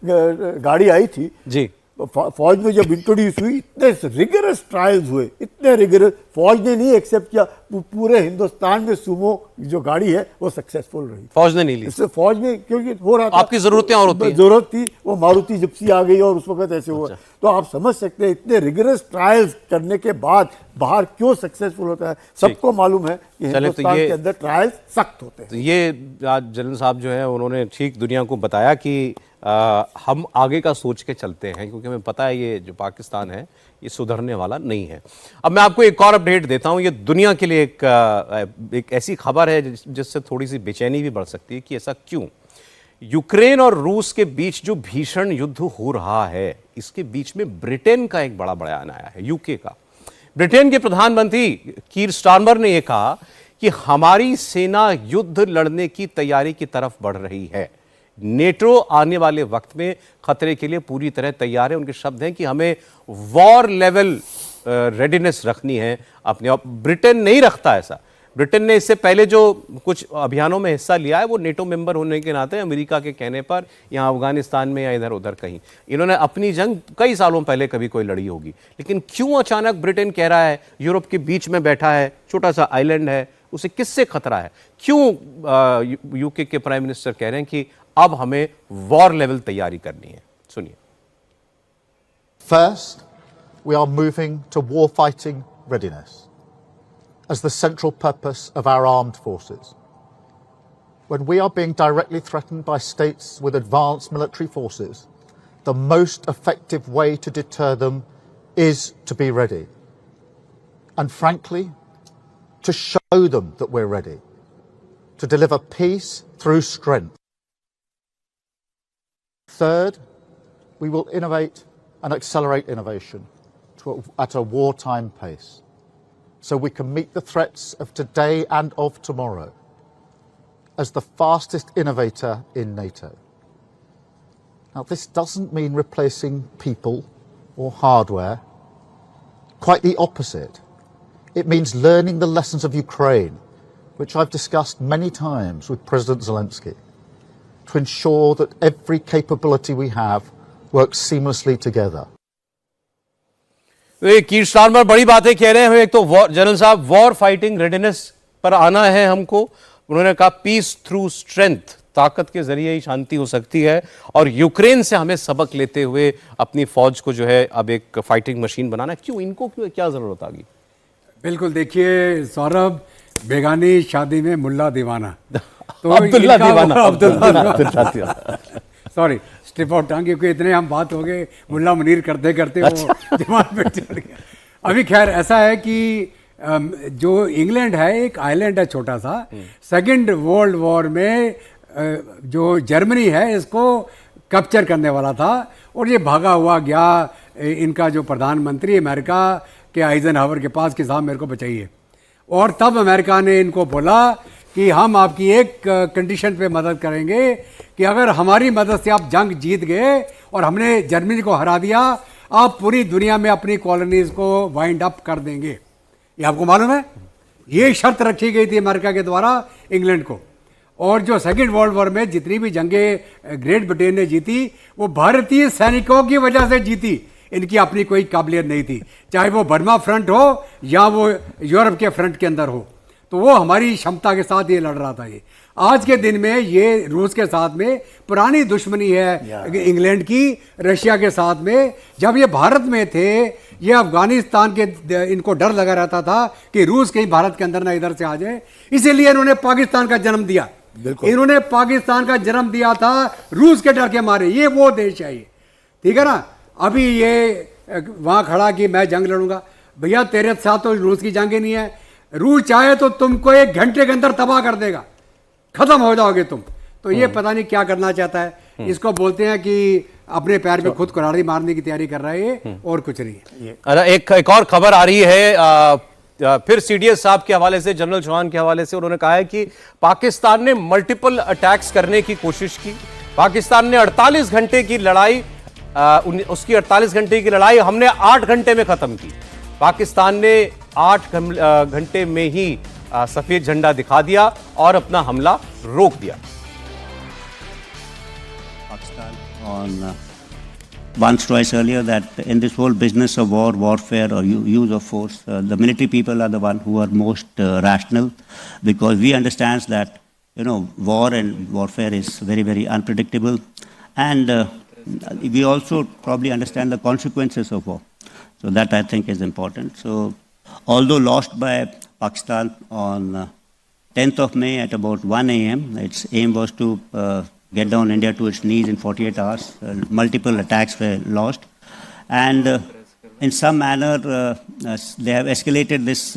गाड़ी आई थी जी, फौज में जब इंट्रोड्यूस हुई इतने रिगरस ट्रायल्स हुए, इतने रिगरस, फौज ने नहीं एक्सेप्ट किया, पूरे हिंदुस्तान में सुमो जो गाड़ी है वो सक्सेसफुल रही। फौज ने नहीं ली, इससे फौज में क्योंकि हो रहा था, आपकी जरूरतें और होती हैं। जरूरत थी, वो मारुति जिप्सी आ गई और उस वक्त ऐसे हुआ। तो आप समझ सकते हैं इतने रिगरस ट्रायल्स करने के बाद बाहर क्यों सक्सेसफुल होता है। सबको मालूम है कि हिंदुस्तान के अंदर ट्रायल्स सख्त होते हैं। तो ये आज जनरल साहब जो है उन्होंने ठीक दुनिया को बताया कि हम आगे का सोच के चलते हैं, क्योंकि हमें पता है ये जो पाकिस्तान है ये सुधरने वाला नहीं है। अब मैं आपको एक और अपडेट देता हूं, ये दुनिया के लिए एक ऐसी खबर है जिससे थोड़ी सी बेचैनी भी बढ़ सकती है कि ऐसा क्यों। यूक्रेन और रूस के बीच जो भीषण युद्ध हो रहा है, इसके बीच में ब्रिटेन का एक बड़ा बयान आया है, यूके का। ब्रिटेन के प्रधानमंत्री कीर स्टारमर ने यह कहा कि हमारी सेना युद्ध लड़ने की तैयारी की तरफ बढ़ रही है, नेटो आने वाले वक्त में खतरे के लिए पूरी तरह तैयार है। उनके शब्द हैं कि हमें वॉर लेवल रेडीनेस रखनी है अपने। ब्रिटेन नहीं रखता ऐसा। ब्रिटेन ने इससे पहले जो कुछ अभियानों में हिस्सा लिया है वो नेटो मेंबर होने के नाते अमेरिका के कहने पर, यहाँ अफगानिस्तान में या इधर उधर कहीं, इन्होंने अपनी जंग कई सालों पहले कभी कोई लड़ी होगी। लेकिन क्यों अचानक ब्रिटेन कह रहा है, यूरोप के बीच में बैठा है, छोटा सा आइलैंड है, उसे किससे खतरा है? क्यों यूके के प्राइम मिनिस्टर कह रहे हैं कि अब हमें वॉर लेवल तैयारी करनी है? सुनिए। First, we are moving to war fighting readiness as the central purpose of our armed forces. When we are being directly threatened by states with advanced military forces, the most effective way to deter them is to be ready. And frankly, to show them that we're ready, to deliver peace through strength. Third, we will innovate and accelerate innovation at a wartime pace, so we can meet the threats of today and of tomorrow as the fastest innovator in NATO. Now, this doesn't mean replacing people or hardware. Quite the opposite. It means learning the lessons of Ukraine, which I've discussed many times with President Zelensky, to ensure that every capability we have works seamlessly together. Keir Starmer बड़ी बातें कह रहे हैं। एक तो general साहब war fighting readiness पर आना है हमको। उन्होंने कहा पीस थ्रू स्ट्रेंथ, ताकत के जरिए ही शांति हो सकती है, और यूक्रेन से हमें सबक लेते हुए अपनी फौज को जो है अब एक फाइटिंग मशीन बनाना है। क्यों, इनको क्यों, क्या जरूरत आ गई? बिल्कुल, देखिए सौरभ, बेगानी शादी में मुल्ला दीवाना, तो अब्दुल्ला दीवाना, सॉरी स्ट्रिप आउट टंग, क्योंकि इतने हम बात हो गए मुल्ला मुनीर करते करते वो दिमाग में चढ़ गया। अभी खैर ऐसा है कि जो इंग्लैंड है एक आइलैंड है छोटा सा। सेकेंड वर्ल्ड वॉर में जो जर्मनी है इसको कैप्चर करने वाला था, और ये भागा हुआ गया इनका जो प्रधानमंत्री अमेरिका के आइजनहावर के पास कि साहब मेरे को बचाइए। और तब अमेरिका ने इनको बोला कि हम आपकी एक कंडीशन पे मदद करेंगे कि अगर हमारी मदद से आप जंग जीत गए और हमने जर्मनी को हरा दिया, आप पूरी दुनिया में अपनी कॉलोनीज को वाइंड अप कर देंगे। ये आपको मालूम है, ये शर्त रखी गई थी अमेरिका के द्वारा इंग्लैंड को। और जो सेकेंड वर्ल्ड वॉर में जितनी भी जंगें ग्रेट ब्रिटेन ने जीती वो भारतीय सैनिकों की वजह से जीती, इनकी अपनी कोई काबिलियत नहीं थी, चाहे वो बर्मा फ्रंट हो या वो यूरोप के फ्रंट के अंदर हो। तो वो हमारी क्षमता के साथ ये लड़ रहा था। ये आज के दिन में ये रूस के साथ में पुरानी दुश्मनी है इंग्लैंड की रशिया के साथ में। जब ये भारत में थे, ये अफगानिस्तान के इनको डर लगा रहता था कि रूस कहीं भारत के अंदर ना इधर से आ जाए, इसीलिए इन्होंने पाकिस्तान का जन्म दिया। इन्होंने पाकिस्तान का जन्म दिया था रूस के डर के मारे। ये वो देश है ये, ठीक है ना। अभी ये वहां खड़ा कि मैं जंग लड़ूंगा, भैया तेरे साथ तो रूस की जंग ही नहीं है। रूस चाहे तो तुमको 1 घंटे के अंदर तबाह कर देगा, खत्म हो जाओगे तुम। तो ये पता नहीं क्या करना चाहता है। इसको बोलते हैं कि अपने पैर पे खुद कुल्हाड़ी मारने की तैयारी कर रहा है, और कुछ नहीं है। अरे एक और खबर आ रही है फिर सीडीएस साहब के हवाले से, जनरल चौहान के हवाले से। उन्होंने कहा है कि पाकिस्तान ने मल्टीपल अटैक्स करने की कोशिश की। पाकिस्तान ने 48 घंटे की लड़ाई, उसकी 48 घंटे की लड़ाई हमने 8 घंटे में खत्म की। पाकिस्तान ने 8 घंटे में ही सफेद झंडा दिखा दिया और अपना हमला रोक दिया। Pakistan on once twice earlier that in this whole business of war, warfare, or use of force, the military people are the one who are most rational, because we understand that war and warfare is very, very unpredictable, and we also probably understand the consequences of war. So that I think is important. So although lost by Pakistan on 10th of May at about 1 a.m., its aim was to get down India to its knees in 48 hours. Multiple attacks were launched. And in some manner, they have escalated this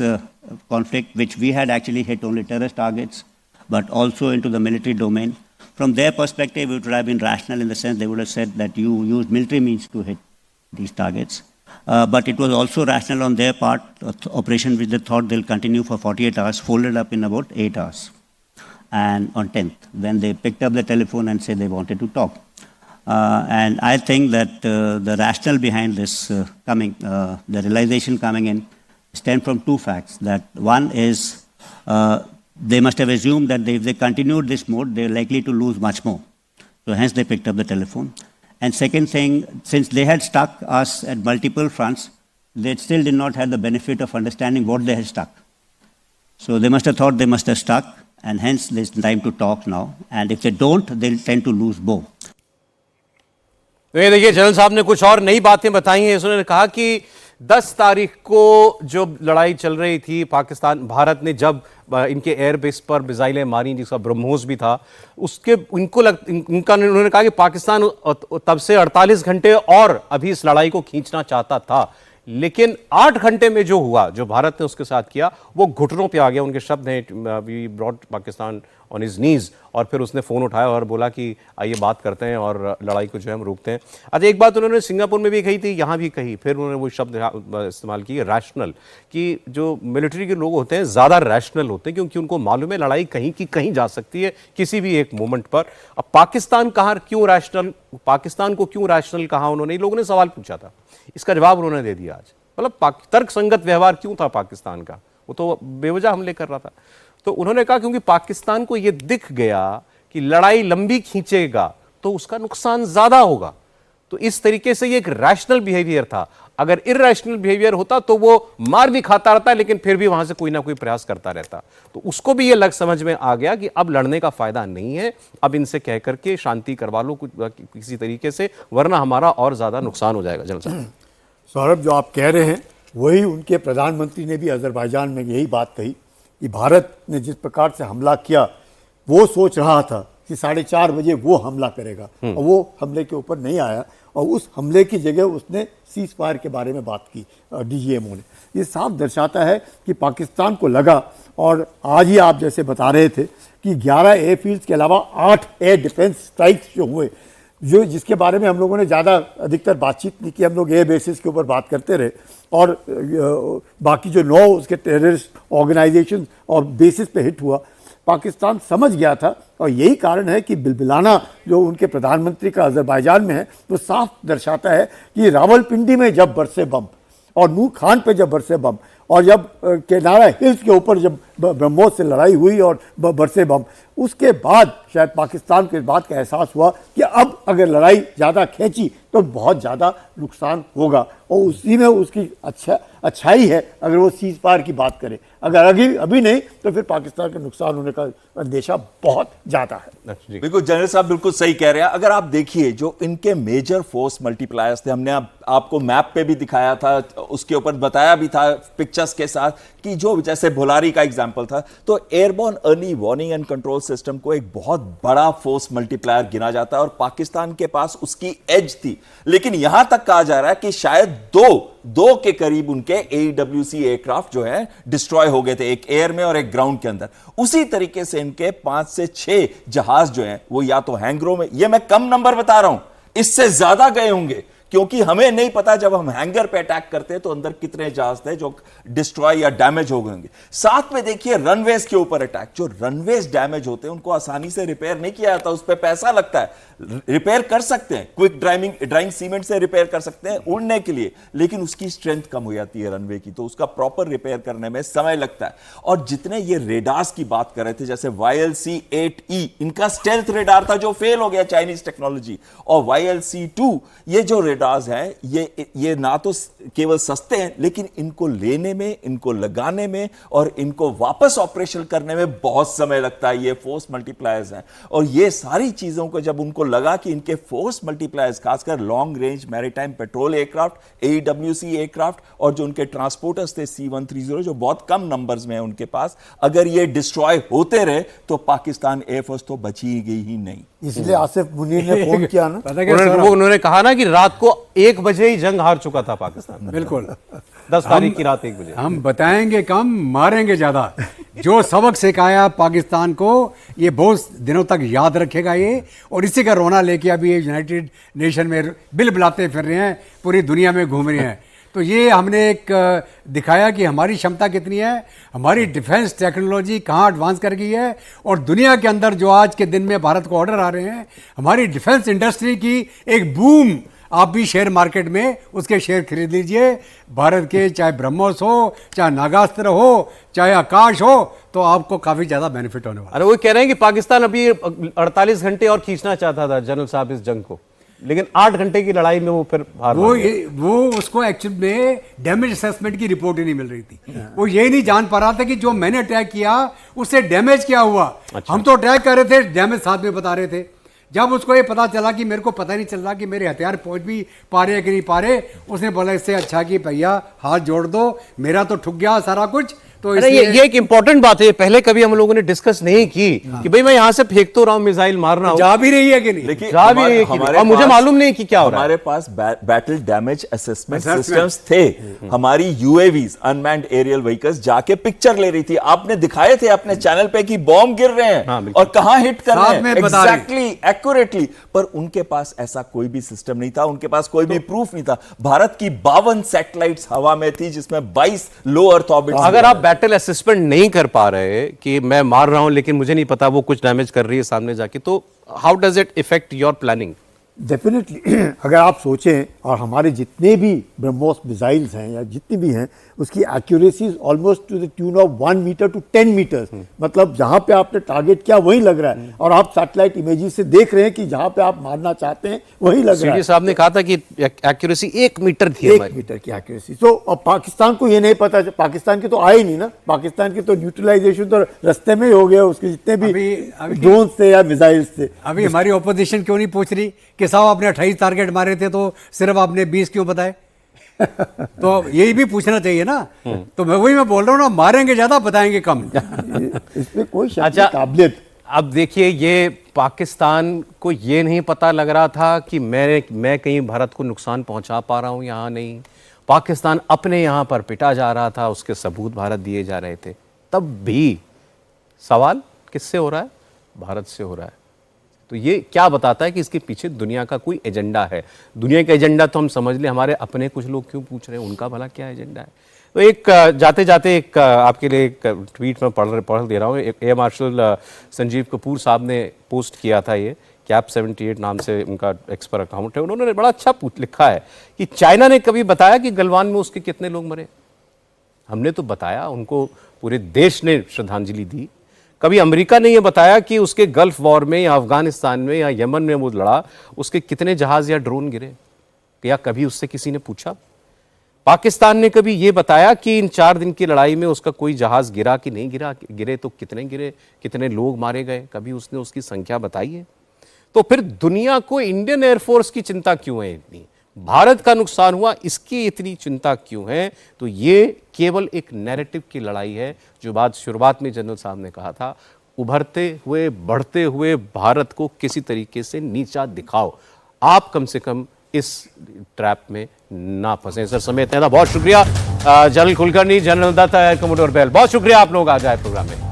conflict, which we had actually hit only terrorist targets, but also into the military domain. From their perspective, it would have been rational in the sense they would have said that you used military means to hit these targets. But it was also rational on their part, operation which they thought they'll continue for 48 hours, folded up in about 8 hours. And on 10th, when they picked up the telephone and said they wanted to talk. And I think that the rationale behind this the realization coming in, stem from two facts. That one is they must have assumed that if they continued this mode, they're likely to lose much more. So hence they picked up the telephone. And second thing, since they had stuck us at multiple fronts, they still did not have the benefit of understanding what they had stuck. So they must have thought they must have stuck, and hence there's time to talk now. And if they don't, they'll tend to lose both. तो ये देखिए general साहब ने कुछ और नई बातें बताई हैं। उन्होंने कहा कि 10 तारीख को जो लड़ाई चल रही थी, पाकिस्तान भारत ने जब इनके एयरबेस पर मिसाइलें मारी, जिसका ब्रह्मोस भी था, उसके उन्होंने कहा कि पाकिस्तान तब से 48 घंटे और अभी इस लड़ाई को खींचना चाहता था, लेकिन 8 घंटे में जो हुआ, जो भारत ने उसके साथ किया, वो घुटनों पे आ गया। उनके शब्द हैं, we brought Pakistan on his knees, और फिर उसने फोन उठाया और बोला कि आइए बात करते हैं और लड़ाई को जो है हम रोकते हैं। अच्छा, एक बात उन्होंने सिंगापुर में भी कही थी, यहाँ भी कही, फिर उन्होंने वो शब्द इस्तेमाल किए, रैशनल, कि जो मिलिट्री के लोग होते हैं ज़्यादा रैशनल होते हैं, क्योंकि उनको मालूम है लड़ाई कहीं की कहीं जा सकती है किसी भी एक मोमेंट पर। अब पाकिस्तान पाकिस्तान को क्यों रैशनल कहा उन्होंने, लोगों ने सवाल पूछा था, इसका जवाब उन्होंने दे दिया आज। मतलब तर्क संगत व्यवहार क्यों था पाकिस्तान का, वो तो बेवजह हमले कर रहा था। तो उन्होंने कहा क्योंकि पाकिस्तान को यह दिख गया कि लड़ाई लंबी खींचेगा तो उसका नुकसान ज्यादा होगा, तो इस तरीके से ये एक रैशनल बिहेवियर था। अगर इरैशनल बिहेवियर होता तो वो मार भी खाता रहता, लेकिन फिर भी वहां से कोई ना कोई प्रयास करता रहता। तो उसको भी ये समझ में आ गया कि अब लड़ने का फायदा नहीं है, अब इनसे कह करके शांति करवा लो कुछ किसी तरीके से, वरना हमारा और ज्यादा नुकसान हो जाएगा। जनरल साहब, सौरभ, जो आप कह रहे हैं वही उनके प्रधानमंत्री ने भी अजरबैजान में यही बात कही कि भारत ने जिस प्रकार से हमला किया, वो सोच रहा था कि 4:30 बजे वो हमला करेगा, और वो हमले के ऊपर नहीं आया, और उस हमले की जगह उसने सीज फायर के बारे में बात की डीजीएमओ ने। ये साफ दर्शाता है कि पाकिस्तान को लगा, और आज ही आप जैसे बता रहे थे कि 11 एयरफील्ड्स के अलावा 8 एयर डिफेंस स्ट्राइक्स जो हुए, जिसके बारे में हम लोगों ने ज़्यादा अधिकतर बातचीत नहीं की, हम लोग एयर बेसिस के ऊपर बात करते रहे, और बाकी जो 9 उसके टेररिस्ट ऑर्गेनाइजेशन और बेसिस पे हिट हुआ, पाकिस्तान समझ गया था। और यही कारण है कि बिलबिलाना जो उनके प्रधानमंत्री का अजरबैजान में है, वो साफ दर्शाता है कि रावलपिंडी में जब बरसे बम, और नूर खान पे जब बरसे बम, और जब केनारा हिल्स के ऊपर जब ब्रह्मोस से लड़ाई हुई और बरसे बम, उसके बाद शायद पाकिस्तान को इस बात का एहसास हुआ कि अब अगर लड़ाई ज़्यादा खींची तो बहुत ज़्यादा नुकसान होगा, और उसी में उसकी अच्छाई है अगर वो सीज फायर की बात करे। अगर अभी नहीं तो फिर पाकिस्तान का नुकसान होने का अंदेशा बहुत ज़्यादा है। बिल्कुल, जनरल साहब बिल्कुल सही कह रहे हैं। अगर आप देखिए जो इनके मेजर फोर्स मल्टीप्लायर्स थे, हमने आपको मैप पे भी दिखाया था, उसके ऊपर बताया भी था पिक्चर्स के साथ, कि जो जैसे भोलारी का एग्जांपल था, तो airborne early warning and control system को एक बहुत बड़ा फोर्स मल्टीप्लायर गिना जाता है, और पाकिस्तान के पास उसकी एज थी। लेकिन यहां तक कहा जा रहा है कि शायद दो के करीब उनके AWC एयरक्राफ्ट जो है डिस्ट्रॉय हो गए थे, एक एयर में और एक ग्राउंड के अंदर। उसी तरीके से इनके 5 से 6 जहाज जो हैं वो या तो हैंगरों में, ये मैं कम नंबर बता रहा हूं, इससे ज्यादा गए होंगे, क्योंकि हमें नहीं पता जब हम हैंगर पे अटैक करते हैं तो अंदर कितने जहाज थे जो डिस्ट्रॉय या डैमेज हो गए होंगे। साथ में देखिए रनवेज के ऊपर अटैक, जो रनवेज डैमेज होते हैं उनको आसानी से रिपेयर नहीं किया जाता, उस पर पैसा लगता है। रिपेयर कर सकते हैं, क्विक ड्राइंग सीमेंट से रिपेयर कर सकते हैं उड़ने के लिए, लेकिन उसकी स्ट्रेंथ कम हो जाती है रनवे की, तो उसका प्रॉपर रिपेयर करने में समय लगता है। और जितने ये रेडार्स की बात कर रहे थे, जैसे YLC-8E, इनका स्टेल्थ रेडार था जो फेल हो गया, चाइनीज टेक्नोलॉजी, और YLC-2, ये जो रेडार रेडार्स हैं, ये ना तो केवल सस्ते हैं, लेकिन इनको लेने में, इनको लगाने में और इनको वापस ऑपरेशन करने में बहुत समय लगता है। ये फोर्स मल्टीप्लायर्स हैं, और ये सारी चीजों को जब उनको लगा कि इनके फोर्स मल्टीप्लायर्स, खासकर long range maritime petrol aircraft, AEWC aircraft, और जो उनके ट्रांसपोर्टर्स थे C-130, जो बहुत कम नंबर्स में है उनके पास, अगर ये डिस्ट्रॉय होते रहे तो पाकिस्तान एयरफोर्स तो बची गई ही नहीं। इसलिए आसिफ मुनीर ने फोन किया ना, उन्होंने कहा ना कि रात को 1 बजे ही जंग हार चुका था पाकिस्तान। बिल्कुल 10 तारीख की रात 1 बजे। हम बताएंगे कम, मारेंगे ज्यादा। जो सबक सिखाया पाकिस्तान को, ये बहुत दिनों तक याद रखेगा ये, और इसी का रोना लेके अभी ये यूनाइटेड नेशन में बिल बुलाते फिर रहे हैं, पूरी दुनिया में घूम रहे हैं। तो ये हमने एक दिखाया कि हमारी क्षमता कितनी है, हमारी डिफेंस टेक्नोलॉजी कहाँ एडवांस कर गई है, और दुनिया के अंदर जो आज के दिन में भारत को ऑर्डर आ रहे हैं, हमारी डिफेंस इंडस्ट्री की एक बूम। आप भी शेयर मार्केट में उसके शेयर खरीद लीजिए, भारत के, चाहे ब्रह्मोस हो, चाहे नागास्त्र हो, चाहे आकाश हो, तो आपको काफी ज्यादा बेनिफिट होने वाला। अरे वो कह रहे हैं कि पाकिस्तान अभी 48 घंटे और खींचना चाहता था जनरल साहब इस जंग को, लेकिन 8 घंटे की लड़ाई में वो फिर हार मान गए। वो उसको एक्चुअल में डैमेज असेसमेंट की रिपोर्ट ही नहीं मिल रही थी। वो ये नहीं जान पा रहा था कि जो मैंने अटैक किया उससे डैमेज क्या हुआ। अच्छा। हम तो अटैक कर रहे थे, डैमेज साथ में बता रहे थे। जब उसको ये पता चला कि मेरे को पता नहीं चल रहा कि मेरे हथियार पहुंच भी पा रहे कि नहीं पा रहे, उसने बोला इससे अच्छा कि भैया हाथ जोड़ दो, मेरा तो ठुक गया सारा कुछ। तो अरे ये एक इंपॉर्टेंट बात है, पहले कभी हम लोगों ने डिस्कस नहीं की कि भाई मैं यहाँ से फेंक तो रहा हूँ मिसाइल मारना हो, जा भी रही है कि नहीं, देखिए, जा भी रही है कि नहीं, और मुझे मालूम नहीं कि क्या हो रहा है। हमारे पास बैटल डैमेज असेसमेंट सिस्टम्स थे। हमारी UAVs, अनमैन्ड एरियल व्हीकल्स, जाके पिक्चर ले रही थी। आपने दिखाए थे अपने चैनल पे कि बॉम्ब गिर रहे हैं, हाँ, और कहां हिट कर रहे साथ में हैं, बता रही। Exactly, accurately. पर उनके पास ऐसा कोई भी सिस्टम नहीं था, उनके पास कोई भी प्रूफ नहीं था। भारत की 52 सैटेलाइट्स हवा में थी, जिसमें 22 लो अर्थ ऑर्बिट। अगर आप बैटल असेसमेंट नहीं कर पा रहे कि मैं मार रहा हूं लेकिन मुझे नहीं पता वो कुछ डैमेज कर रही है सामने जाके, तो how does it effect your planning? Definitely अगर आप सोचें, और हमारे जितने भी ब्रह्मोस मिसाइल्स हैं या जितनी भी हैं, उसकी accuracy almost to the tune of 1 metre to 10 metres. मतलब जहां पे आपने टारगेट किया वही लग रहा है, और आप सैटेलाइट इमेजेस से देख रहे हैं कि जहां पे आप मारना चाहते हैं वही लग रहा है। साहब ने कहा था कि एक्यूरेसी 1 मीटर थी, 1 मीटर की एक्यूरेसी। तो पाकिस्तान को ये नहीं पता, पाकिस्तान के तो आए ही नहीं ना, पाकिस्तान की तो न्यूट्रलाइजेशन तो रास्ते में ही हो गया, उसके जितने भी ड्रोन थे या मिसाइल्स थे। अभी हमारी ऑपोजिशन क्यों नहीं पूछ रही कि साहब आपने 28 टारगेट मारे थे तो सिर्फ आपने 20 क्यों बताए? तो यही भी पूछना चाहिए ना। तो मैं बोल रहा हूँ ना, मारेंगे ज्यादा, बताएंगे कम। इसमें कोई शक अच्छा, नहीं, काबिलियत। अब देखिए, ये पाकिस्तान को ये नहीं पता लग रहा था कि मैं कहीं भारत को नुकसान पहुंचा पा रहा हूं, यहाँ नहीं। पाकिस्तान अपने यहाँ पर पिटा जा रहा था, उसके सबूत भारत दिए जा रहे थे। तब भी सवाल किससे हो रहा है? भारत से हो रहा है। तो ये क्या बताता है कि इसके पीछे दुनिया का कोई एजेंडा है। दुनिया का एजेंडा तो हम समझ ले, हमारे अपने कुछ लोग क्यों पूछ रहे हैं उनका भला क्या एजेंडा है। तो एक जाते जाते एक आपके लिए एक ट्वीट में पढ़ दे रहा हूँ। एक एयर मार्शल संजीव कपूर साहब ने पोस्ट किया था, ये कैप 78 नाम से उनका एक्सपर अकाउंट है। उन्होंने बड़ा अच्छा लिखा है कि चाइना ने कभी बताया कि गलवान में उसके कितने लोग मरे? हमने तो बताया, उनको पूरे देश ने श्रद्धांजलि दी। कभी अमेरिका ने यह बताया कि उसके गल्फ वॉर में या अफगानिस्तान में या यमन में वो लड़ा, उसके कितने जहाज या ड्रोन गिरे? या कभी उससे किसी ने पूछा? पाकिस्तान ने कभी यह बताया कि इन 4 दिन की लड़ाई में उसका कोई जहाज गिरा कि नहीं गिरा? गिरे तो कितने गिरे, कितने लोग मारे गए? कभी उसने उसकी संख्या बताई है? तो फिर दुनिया को इंडियन एयरफोर्स की चिंता क्यों है इतनी? भारत का नुकसान हुआ, इसकी इतनी चिंता क्यों है? तो ये केवल एक नैरेटिव की लड़ाई है, जो बात शुरुआत में जनरल साहब ने कहा था, उभरते हुए, बढ़ते हुए भारत को किसी तरीके से नीचा दिखाओ। आप कम से कम इस ट्रैप में ना फंसे। सर, समय इतना, बहुत शुक्रिया general Kulkarni, general Datta, air commodore Bell, बहुत शुक्रिया आप लोग आ जाए प्रोग्राम में।